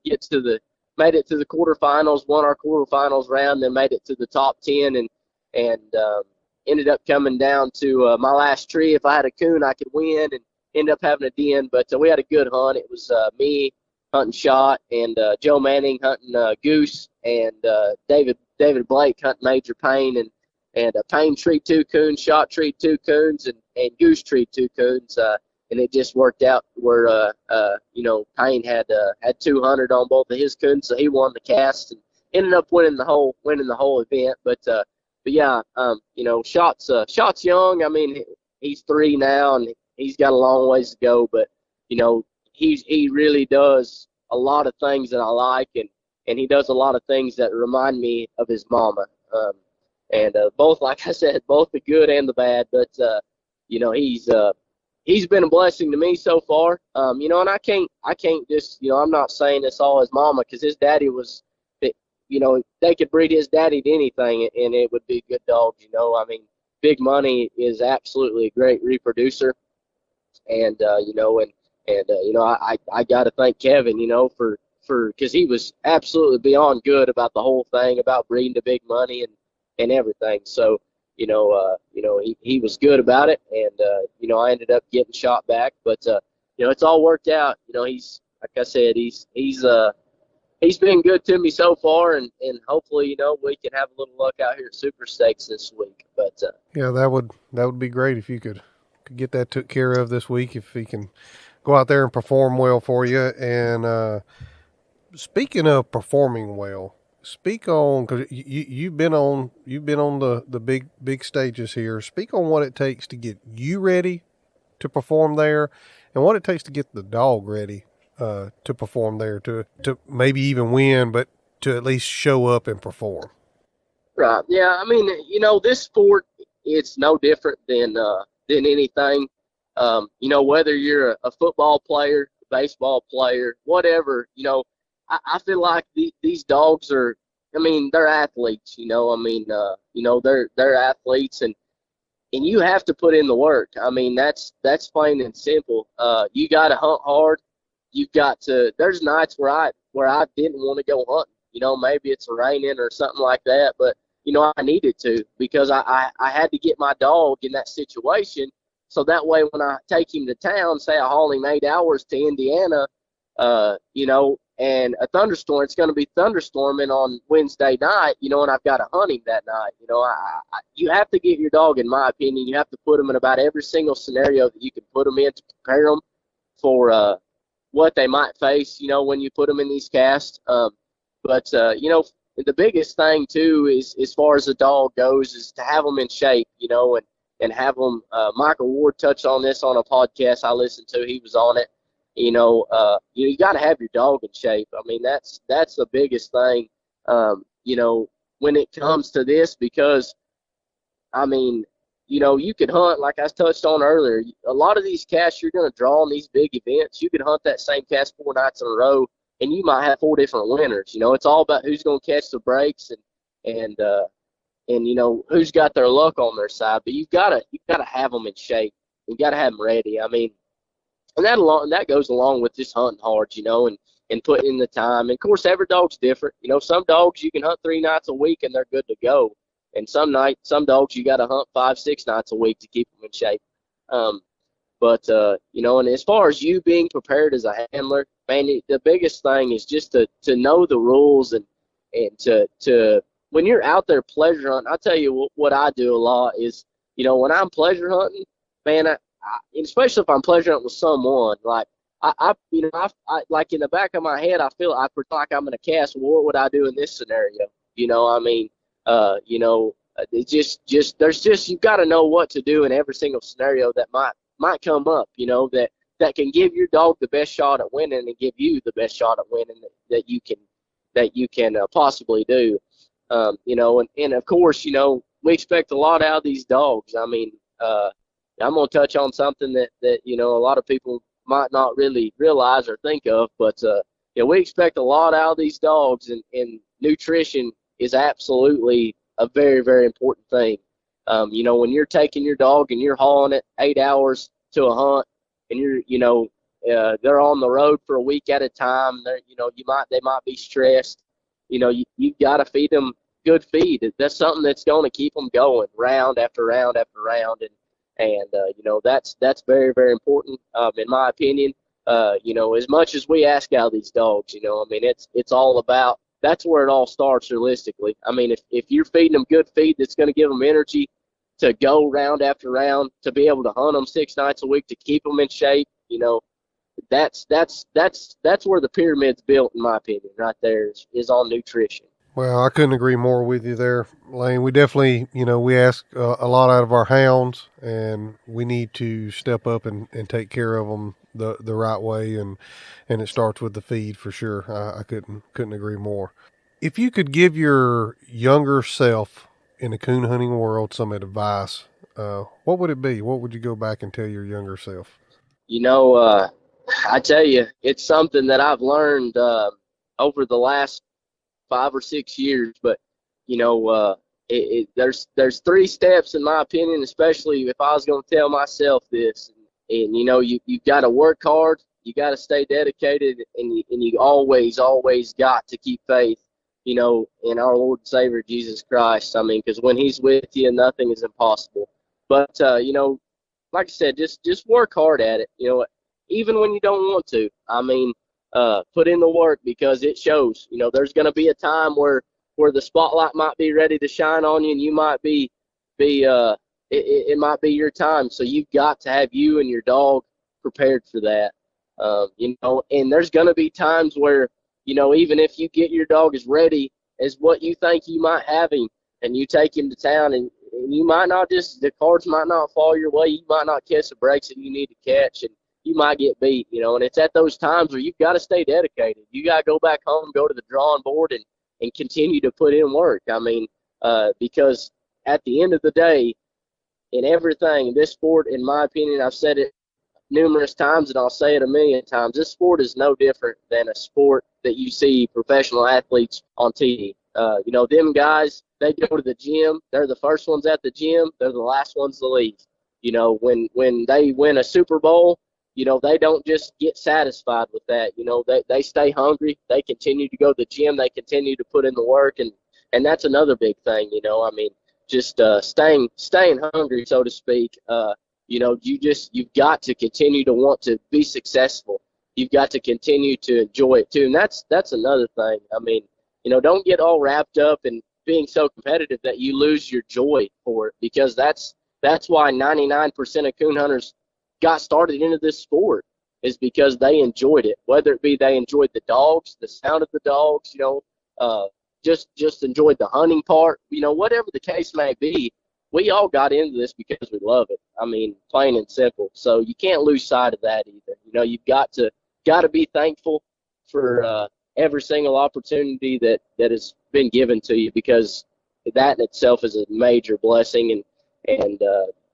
made it to the quarterfinals, won our quarterfinals round, then made it to the top 10, and ended up coming down to my last tree. If I had a coon, I could win, and ended up having a den. But we had a good hunt. It was me hunting shot, and Joe Manning hunting goose, and David Blake hunting major pain, and pain treed 2 coons, shot treed 2 coons, and goose treed 2 coons. And it just worked out where Payne had 200 on both of his coons, so he won the cast and ended up winning the whole event. But yeah, Shot's young. I mean, he's 3 now, and he's got a long ways to go. But he really does a lot of things that I like, and he does a lot of things that remind me of his mama. And both, like I said, both the good and the bad. But he's been a blessing to me so far. And I can't just, I'm not saying it's all his mama, because his daddy was, they could breed his daddy to anything and it would be good dogs. I mean, Big Money is absolutely a great reproducer, and I got to thank Kevin, for because he was absolutely beyond good about the whole thing about breeding to Big Money and everything. So he was good about it, and I ended up getting shot back, but it's all worked out. He's, like I said, he's been good to me so far, and hopefully we can have a little luck out here at Super Stakes this week. But Yeah, that would be great if you could get that took care of this week. If he can go out there and perform well for you, and Speaking of performing well, speak on, because you've been on the big stages here. Speak on what it takes to get you ready to perform there, and what it takes to get the dog ready to perform there, to maybe even win, but to at least show up and perform. Right. Yeah. I mean, this sport, it's no different than anything. Whether you're a football player, a baseball player, whatever, I feel like these dogs are, I mean, they're athletes, they're athletes, and you have to put in the work. I mean, that's plain and simple. You got to hunt hard. You've got to. There's nights where I didn't want to go hunting. Maybe it's raining or something like that, but I needed to because I had to get my dog in that situation. So that way, when I take him to town, say I haul him 8 hours to Indiana, and a thunderstorm, it's going to be thunderstorming on Wednesday night, and I've got to hunt him that night. You have to get your dog, in my opinion, you have to put them in about every single scenario that you can put them in to prepare them for what they might face, when you put them in these casts. But the biggest thing, too, is as far as the dog goes, is to have them in shape, and have them. Michael Ward touched on this on a podcast I listened to. He was on it. You got to have your dog in shape. I mean, that's the biggest thing, when it comes to this, because, I mean, you could hunt, like I touched on earlier, a lot of these casts you're going to draw in these big events, you could hunt that same cast 4 nights in a row, and you might have 4 different winners. It's all about who's going to catch the breaks and who's got their luck on their side. But you've got to have them in shape. You've got to have them ready. I mean, and that goes along with just hunting hard, and putting in the time. And of course, every dog's different. Some dogs you can hunt 3 nights a week and they're good to go. And some dogs you got to hunt 5, 6 nights a week to keep them in shape. And as far as you being prepared as a handler, man, the biggest thing is just to know the rules and to when you're out there pleasure hunting. I'll tell you what I do a lot is, when I'm pleasure hunting, man, especially if I'm pleasure hunting with someone, like I like in the back of my head, I pretend like I'm in a cast. Well, what would I do in this scenario? I mean, it's just there's just you've got to know what to do in every single scenario that might come up. That can give your dog the best shot at winning and give you the best shot at winning that you can possibly do. And of course, we expect a lot out of these dogs. I mean, I'm going to touch on something that a lot of people might not really realize or think of, but we expect a lot out of these dogs, and nutrition is absolutely a very, very important thing. When you're taking your dog and you're hauling it 8 hours to a hunt, and they're on the road for a week at a time, they might be stressed. You've got to feed them good feed. That's something that's going to keep them going round after round after round, and that's very, very important, in my opinion. As much as we ask out of these dogs, I mean, it's all about, that's where it all starts realistically. I mean, if you're feeding them good feed that's going to give them energy to go round after round, to be able to hunt them 6 nights a week, to keep them in shape, that's where the pyramid's built, in my opinion. Right there is on nutrition. Well, I couldn't agree more with you there, Lane. We definitely, we ask a lot out of our hounds, and we need to step up and take care of them the right way, and it starts with the feed for sure. I couldn't agree more. If you could give your younger self in the coon hunting world some advice, what would it be? What would you go back and tell your younger self? I tell you, it's something that I've learned over the last 5 or 6 years, but there's 3 steps, in my opinion, especially if I was going to tell myself this. And you've got to work hard, you got to stay dedicated, and you always got to keep faith, in our Lord and Savior Jesus Christ. I mean, because when He's with you, nothing is impossible. But like I said, just work hard at it. Even when you don't want to. I mean, put in the work, because it shows. There's going to be a time where the spotlight might be ready to shine on you, and you might it might be your time. So you've got to have you and your dog prepared for that. And there's going to be times where even if you get your dog as ready as what you think you might have him, and you take him to town, and you might not the cards might not fall your way. You might not catch the breaks that you need to catch, and you might get beat, and it's at those times where you've got to stay dedicated. You got to go back home, go to the drawing board, and continue to put in work. I mean, because at the end of the day, in everything, in this sport, in my opinion, I've said it numerous times and I'll say it a million times, this sport is no different than a sport that you see professional athletes on TV. Them guys, they go to the gym. They're the first ones at the gym. They're the last ones to leave. When they win a Super Bowl, they don't just get satisfied with that. They stay hungry. They continue to go to the gym. They continue to put in the work, and that's another big thing. I mean, just staying hungry, so to speak. You've got to continue to want to be successful. You've got to continue to enjoy it too, and that's another thing. I mean, don't get all wrapped up in being so competitive that you lose your joy for it, because that's why 99% of coon hunters got started into this sport, is because they enjoyed it. Whether it be they enjoyed the dogs, the sound of the dogs, just enjoyed the hunting part, whatever the case may be. We all got into this because we love it. I mean, plain and simple. So you can't lose sight of that either. You've got to be thankful for every single opportunity that has been given to you, because that in itself is a major blessing, and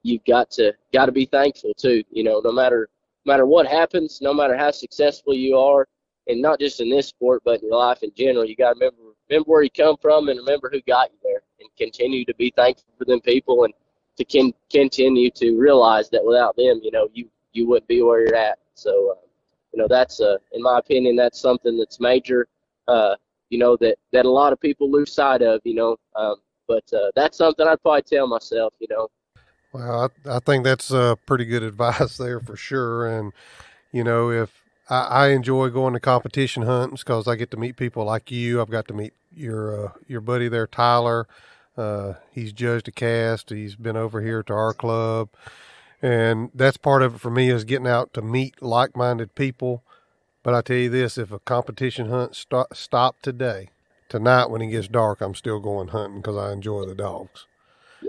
you've got to be thankful too. No matter what happens, no matter how successful you are, and not just in this sport but in your life in general, you got to remember where you come from and remember who got you there, and continue to be thankful for them people, and to continue to realize that without them, you wouldn't be where you're at. So, that's in my opinion, that's something that's major. That a lot of people lose sight of. But that's something I'd probably tell myself. Well, I think that's pretty good advice there for sure. And, if I enjoy going to competition hunts because I get to meet people like you. I've got to meet your buddy there, Tyler. He's judged a cast. He's been over here to our club. And that's part of it for me, is getting out to meet like-minded people. But I tell you this, if a competition hunt stopped tonight when it gets dark, I'm still going hunting because I enjoy the dogs.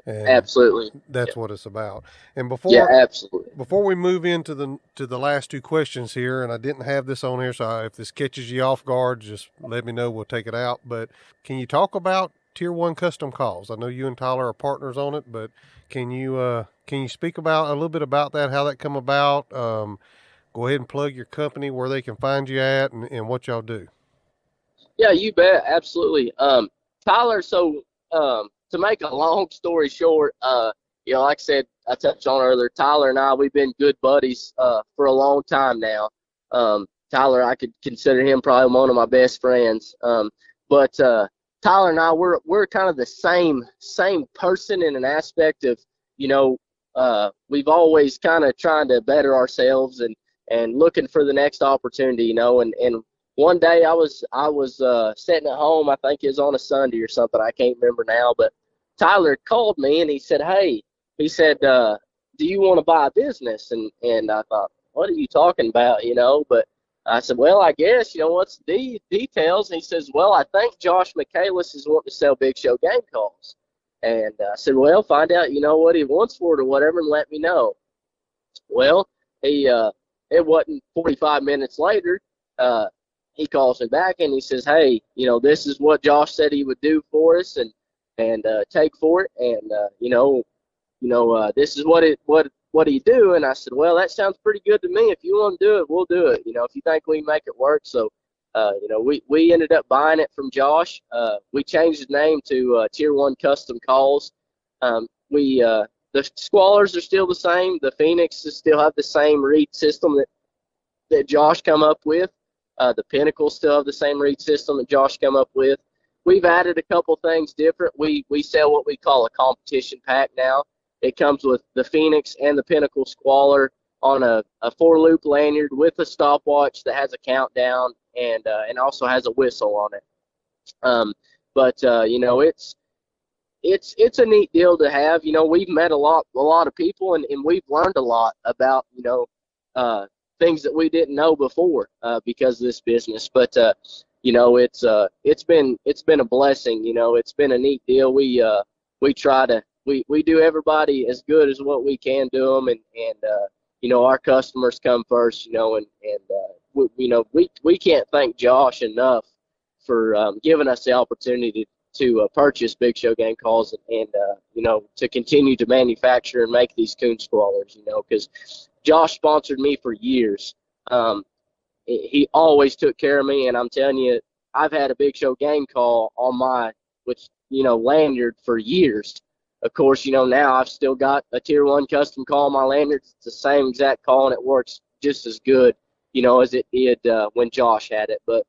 And absolutely, that's what it's about. And absolutely. Before we move into the last two questions here, and I didn't have this on here, so if this catches you off guard, just let me know. We'll take it out. But can you talk about Tier 1 custom calls? I know you and Tyler are partners on it, but can you speak about a little bit about that, how that come about? Go ahead and plug your company, where they can find you at, and what y'all do. Yeah, you bet. Absolutely. Tyler, so to make a long story short, like I said, I touched on earlier, Tyler and I, we've been good buddies for a long time now. Tyler, I could consider him probably one of my best friends. But Tyler and I, we're kind of the same person in an aspect of, we've always kind of trying to better ourselves and looking for the next opportunity, and one day I was sitting at home. I think it was on a Sunday or something. I can't remember now. But Tyler called me and he said, "Hey," he said, "do you want to buy a business?" And I thought, "What are you talking about?" But I said, "Well, I guess what's the details?" And he says, "Well, I think Josh Mckayla is wanting to sell big show game calls." And I said, "Well, find out what he wants for it or whatever, and let me know." Well, it wasn't 45 minutes later. He calls me back and he says, "Hey, this is what Josh said he would do for us and take for it, and this is what he do." And I said, "Well, that sounds pretty good to me. If you want to do it, we'll do it. If you think we can make it work." So, we ended up buying it from Josh. We changed the name to Tier 1 Custom Calls. The Squallers are still the same. The Phoenixes still have the same reed system that Josh come up with. The Pinnacles still have the same reed system that Josh come up with. We've added a couple things different. We sell what we call a competition pack now. It comes with the Phoenix and the Pinnacle Squaller on a 4-loop lanyard with a stopwatch that has a countdown and also has a whistle on it. It's a neat deal to have. We've met a lot of people and we've learned a lot about things that we didn't know before because of this business. But it's been a blessing. It's been a neat deal. We try to we do everybody as good as what we can do them, and our customers come first. We can't thank Josh enough for giving us the opportunity to purchase Big Show game calls and to continue to manufacture and make these coon squallers. Because Josh sponsored me for years. He always took care of me, and I'm telling you, I've had a Big Show game call on my lanyard for years. Of course, now I've still got a Tier 1 custom call on my lanyard. It's the same exact call, and it works just as good, as it did when Josh had it. But,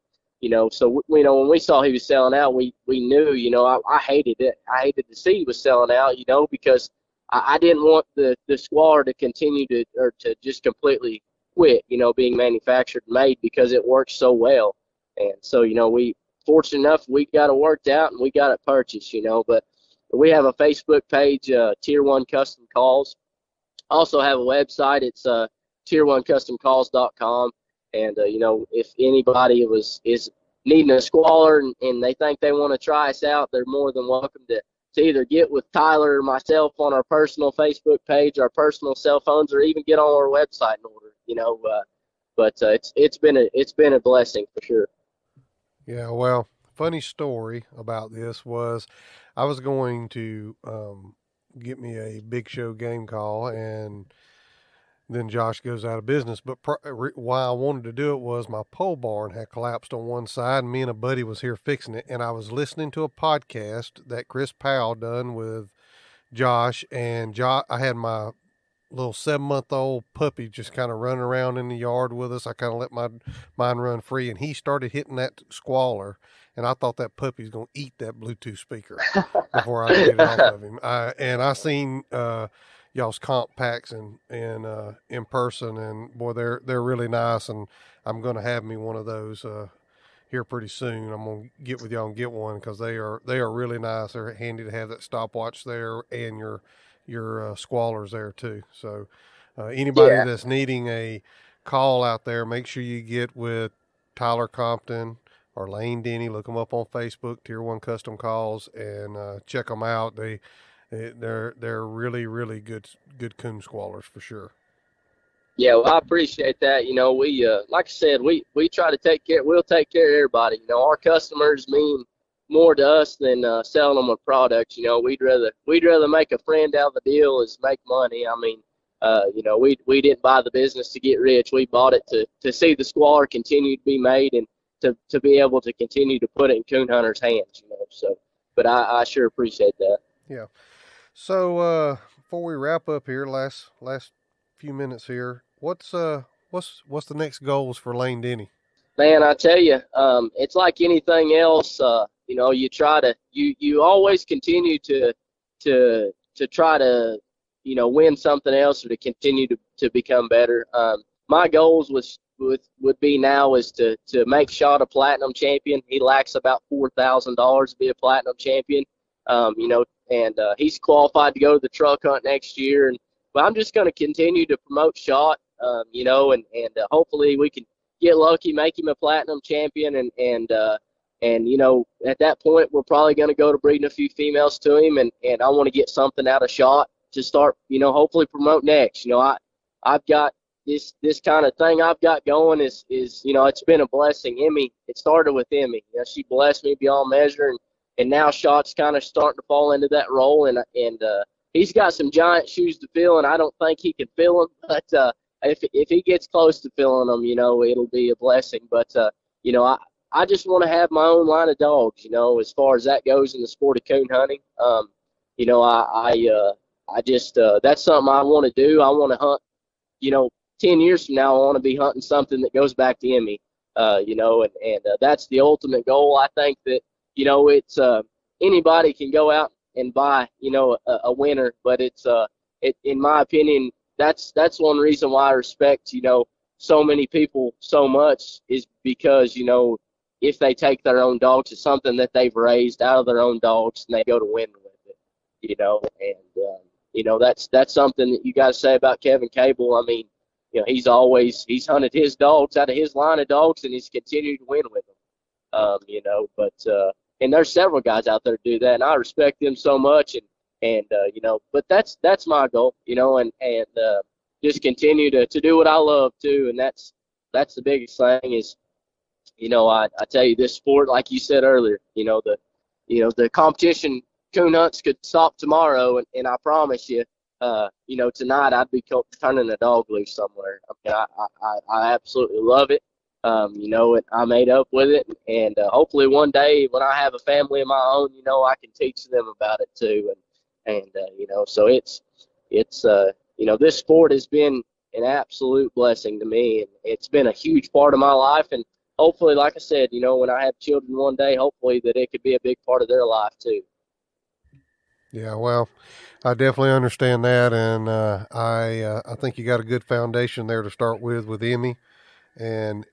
so, when we saw he was selling out, we knew, I hated it. I hated to see he was selling out, because I didn't want the squaller to continue to just completely quit, being manufactured and made, because it works so well. And so, we fortunate enough, we got it worked out and we got it purchased, but we have a Facebook page, Tier 1 Custom Calls. Also have a website. It's tier1customcalls.com. And, if anybody is needing a squaller and they think they want to try us out, they're more than welcome to either get with Tyler or myself on our personal Facebook page, our personal cell phones, or even get on our website and order. But it's been a blessing for sure. Yeah, well, funny story about this was I was going to get me a Big Show game call, and then Josh goes out of business. But why I wanted to do it was my pole barn had collapsed on one side, and me and a buddy was here fixing it, and I was listening to a podcast that Chris Powell done with Josh, and I had my little 7-month-old puppy just kind of running around in the yard with us. I kind of let mine run free, and he started hitting that squaller, and I thought that puppy's going to eat that Bluetooth speaker before I get it off of him. And I seen y'all's comp packs in person, and boy, they're really nice, and I'm going to have me one of those here pretty soon. I'm going to get with y'all and get one, because they are really nice. They're handy to have that stopwatch there, and your squallers there too. So anybody that's needing a call out there, make sure you get with Tyler Compton or Lane Denny. Look them up on Facebook, Tier 1 Custom Calls, and check them out. They're really, really good coon squallers for sure. Yeah, well, I appreciate that. We like I said, we try to we'll take care of everybody. Our customers mean more to us than selling them a product. We'd rather make a friend out of the deal as make money. I mean, we didn't buy the business to get rich. We bought it to see the squaller continue to be made, and to be able to continue to put it in coon hunters' hands. So, but I sure appreciate that. Yeah. So before we wrap up here, last few minutes here, what's the next goals for Lane Denny? Man, I tell you, it's like anything else. You try to you always continue to try to win something else, or to continue to become better. My goals would be now is to make Shot a platinum champion. He lacks about $4,000 to be a platinum champion. And he's qualified to go to the truck hunt next year. But I'm just going to continue to promote Shot, and hopefully we can get lucky, make him a platinum champion, and at that point we're probably going to go to breeding a few females to him, and I want to get something out of Shot to start, hopefully promote next. I've got this kind of thing I've got going is it's been a blessing. Emmy, it started with Emmy. She blessed me beyond measure, and now Shot's kind of starting to fall into that role, and he's got some giant shoes to fill, and I don't think he can fill them, but if he gets close to filling them, it'll be a blessing. But I just want to have my own line of dogs, as far as that goes in the sport of coon hunting. I just that's something I want to do. I want to hunt, 10 years from now, I want to be hunting something that goes back to Emmy, and that's the ultimate goal. I think that, it's anybody can go out and buy, a winner, but it's in my opinion, that's one reason why I respect, so many people so much, is because, if they take their own dogs, it's something that they've raised out of their own dogs, and they go to win with it, and that's something that you got to say about Kevin Cable. I mean, he's hunted his dogs out of his line of dogs, and he's continued to win with them. But and there's several guys out there do that, and I respect them so much, but that's my goal, and just continue to do what I love too, and that's the biggest thing is, I tell you, this sport, like you said earlier, the competition coon hunts could stop tomorrow, and I promise you, tonight I'd be turning a dog loose somewhere. I mean, I absolutely love it. And I made up with it, and hopefully one day when I have a family of my own, I can teach them about it too, so this sport has been an absolute blessing to me, and it's been a huge part of my life, and hopefully, like I said, when I have children one day, hopefully that it could be a big part of their life too. Yeah, well, I definitely understand that, and I think you got a good foundation there to start with Emmy, and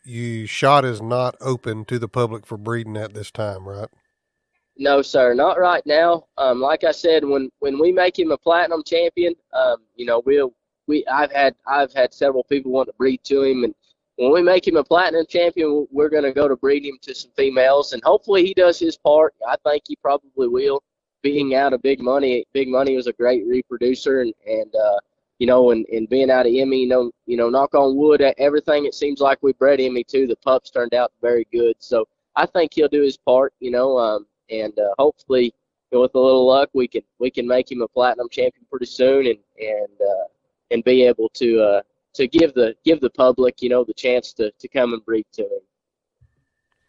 you shot is not open to the public for breeding at this time, right? No, sir, not right now. Like I said, when we make him a platinum champion, I've had several people want to breed to him, and when we make him a platinum champion, we're going to go to breed him to some females, and hopefully he does his part. I think he probably will. Being out of Big Money was a great reproducer, and being out of Emmy, knock on wood, everything it seems like we bred Emmy to, the pups turned out very good. So I think he'll do his part, and hopefully, with a little luck, we can make him a platinum champion pretty soon, and be able to give the public, the chance to come and breed to him.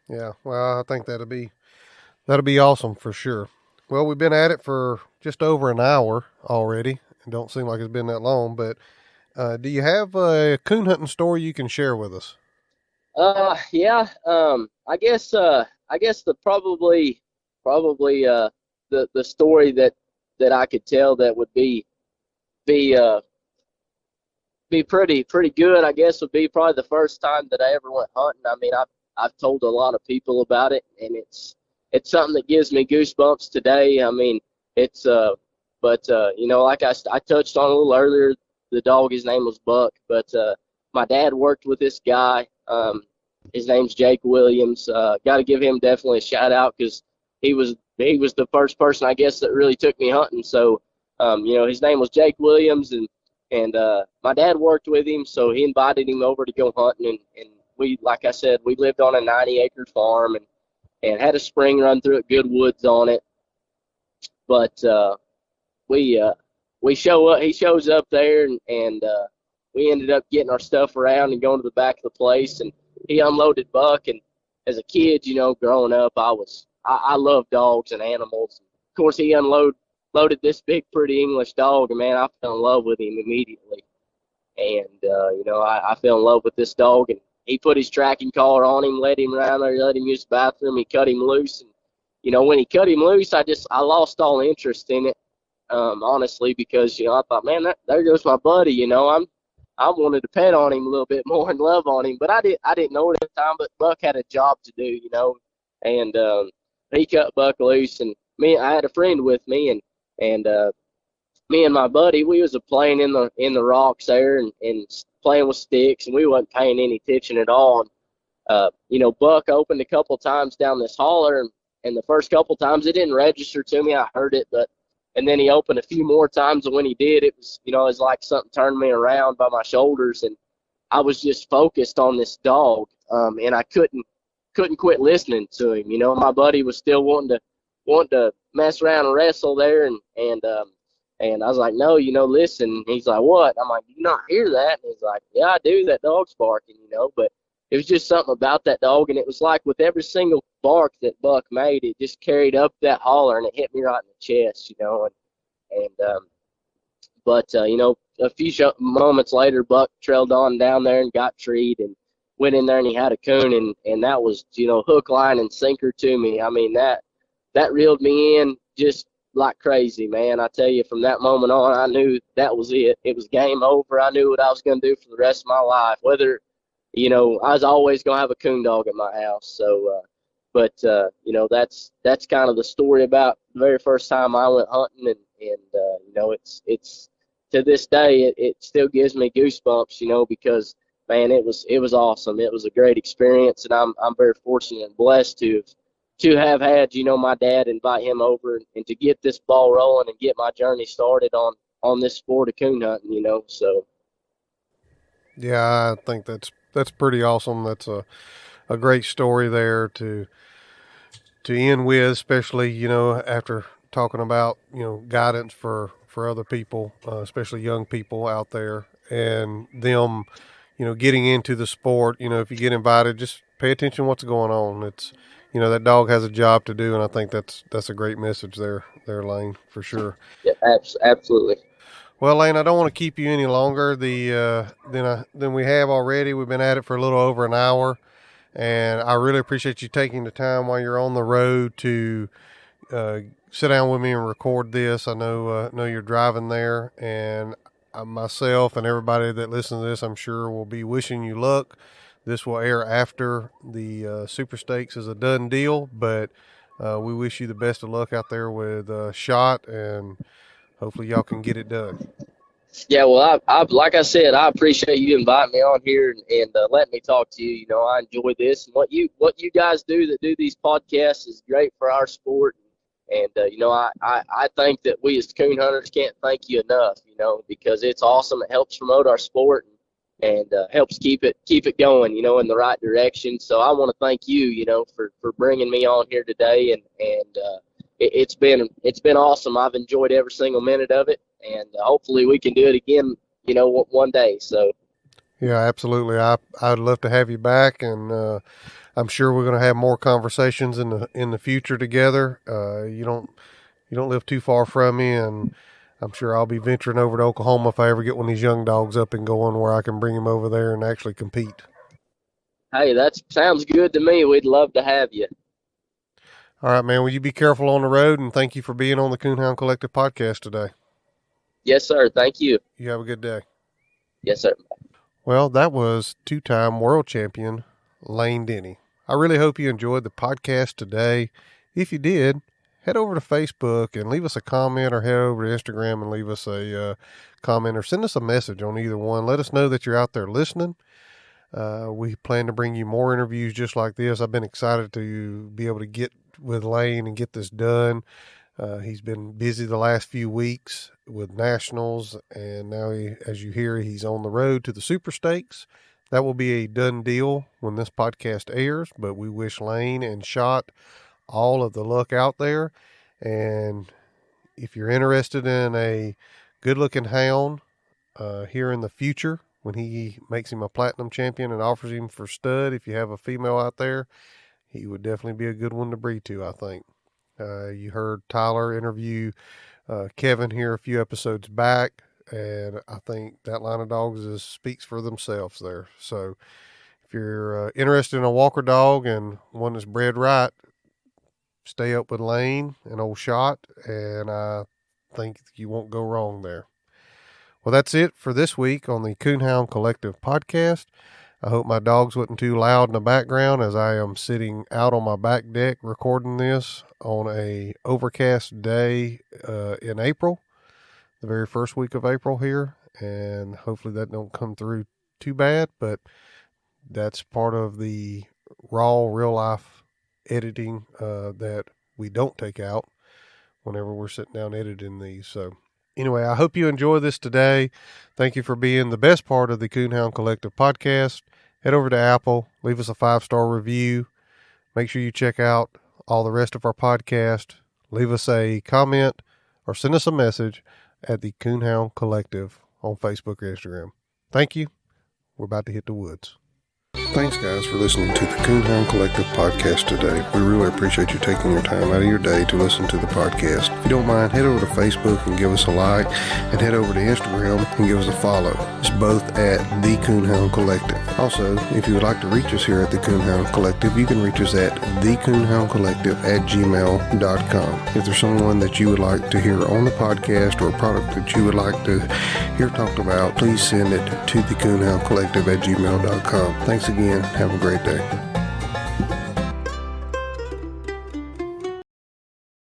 Yeah, well, I think that'll be awesome for sure. Well, we've been at it for just over an hour already. It don't seem like it's been that long, but do you have a coon hunting story you can share with us? Yeah. I guess the story that I could tell that would be uh be pretty good, I guess, would be probably the first time that I ever went hunting. I mean, I've told a lot of people about it, and it's something that gives me goosebumps today. I mean, it's but like I touched on a little earlier, the dog, his name was Buck, but my dad worked with this guy. His name's Jake Williams. Got to give him definitely a shout out because he was the first person, I guess, that really took me hunting. So his name was Jake Williams, and my dad worked with him, so he invited him over to go hunting, and we, like I said, we lived on a 90-acre farm, and had a spring run through it, good woods on it. But we we show up. He shows up there, and we ended up getting our stuff around and going to the back of the place. And he unloaded Buck. And as a kid, growing up, I love dogs and animals. Of course, he loaded this big, pretty English dog, and man, I fell in love with him immediately. And I fell in love with this dog, and he put his tracking collar on him, let him around there, let him use the bathroom. He cut him loose, and when he cut him loose, I lost all interest in it, honestly, because I thought, man, there goes my buddy. I wanted to pet on him a little bit more and love on him, but I didn't know it at the time. But Buck had a job to do, and he cut Buck loose, and I had a friend with me, and me and my buddy, we was playing in the rocks there, and playing with sticks, and we wasn't paying any attention at all. And Buck opened a couple times down this holler, and the first couple times it didn't register to me. I heard it, and then he opened a few more times, and when he did, it was like something turned me around by my shoulders, and I was just focused on this dog, and I couldn't quit listening to him. My buddy was still wanting to mess around and wrestle there, and I was like, no, listen. And he's like, what? I'm like, do you not hear that? And he's like, yeah, I do. That dog's barking, but it was just something about that dog, and it was like with every single bark that Buck made, it just carried up that holler, and it hit me right in the chest, but a few moments later, Buck trailed on down there and got treed and went in there, and he had a coon, and that was, hook, line, and sinker to me. I mean, that reeled me in just like crazy, man. I tell you, from that moment on, I knew that was it. It was game over. I knew what I was going to do for the rest of my life, whether I was always going to have a coon dog at my house. So, that's kind of the story about the very first time I went hunting, and it's to this day, it still gives me goosebumps, because man, it was awesome. It was a great experience, and I'm very fortunate and blessed to have had, my dad invite him over and to get this ball rolling and get my journey started on this sport of coon hunting. So Yeah, I think that's pretty awesome. That's a great story there to end with, especially after talking about guidance for other people, especially young people out there, and them getting into the sport. If you get invited, just pay attention to what's going on. It's that dog has a job to do, and I think that's a great message there, Lane, for sure. yeah, absolutely. Well, Lane, I don't want to keep you any longer than we have already. We've been at it for a little over an hour, and I really appreciate you taking the time while you're on the road to sit down with me and record this. I know you're driving there, and myself and everybody that listens to this, I'm sure, will be wishing you luck. This will air after the Super Stakes is a done deal, but we wish you the best of luck out there with Shot, and hopefully y'all can get it done. Yeah, well, I like I said, I appreciate you inviting me on here and letting me talk to you. I enjoy this, and what you guys do that do these podcasts is great for our sport. And I think that we as coon hunters can't thank you enough. Because it's awesome. It helps promote our sport and helps keep it going. In the right direction. So I want to thank you. For bringing me on here today, and it's been awesome. I've enjoyed every single minute of it, and hopefully we can do it again, one day. So Yeah, absolutely. I'd love to have you back, and I'm sure we're going to have more conversations in the future together. You don't live too far from me, and I'm sure I'll be venturing over to Oklahoma if I ever get one of these young dogs up and going where I can bring him over there and actually compete. hey, that sounds good to me. We'd love to have you. All right, man. Well, you be careful on the road, and thank you for being on the Coonhound Collective podcast today. Yes, sir. Thank you. You have a good day. Yes, sir. Well, that was two-time world champion Lane Denny. I really hope you enjoyed the podcast today. If you did, head over to Facebook and leave us a comment, or head over to Instagram and leave us a comment, or send us a message on either one. Let us know that you're out there listening. We plan to bring you more interviews just like this. I've been excited to be able to get with Lane and get this done. He's been busy the last few weeks with nationals, and now as you hear, he's on the road to the Super Stakes. That will be a done deal when this podcast airs, but we wish Lane and Shot all of the luck out there. And if you're interested in a good-looking hound here in the future, when he makes him a platinum champion and offers him for stud, if you have a female out there, he would definitely be a good one to breed to, I think. You heard Tyler interview Kevin here a few episodes back, and I think that line of dogs speaks for themselves there. So if you're interested in a walker dog and one that's bred right, stay up with Lane and old Shot, and I think you won't go wrong there. Well, that's it for this week on the Coonhound Collective podcast. I hope my dogs wasn't too loud in the background as I am sitting out on my back deck recording this on a overcast day in April, the very first week of April here, and hopefully that don't come through too bad, but that's part of the raw real life editing that we don't take out whenever we're sitting down editing these. So anyway, I hope you enjoy this today. Thank you for being the best part of the Coonhound Collective podcast. Head over to Apple, leave us a 5-star review. Make sure you check out all the rest of our podcast. Leave us a comment or send us a message at the Coonhound Collective on Facebook or Instagram. Thank you. We're about to hit the woods. Thanks, guys, for listening to the Coonhound Collective podcast today. We really appreciate you taking your time out of your day to listen to the podcast. If you don't mind, head over to Facebook and give us a like, and head over to Instagram and give us a follow. It's both at the Coonhound Collective. Also, if you would like to reach us here at the Coonhound Collective, you can reach us at thecoonhoundcollective@gmail.com. If there's someone that you would like to hear on the podcast or a product that you would like to hear talked about, please send it to thecoonhoundcollective@gmail.com. Thanks again. Have a great day.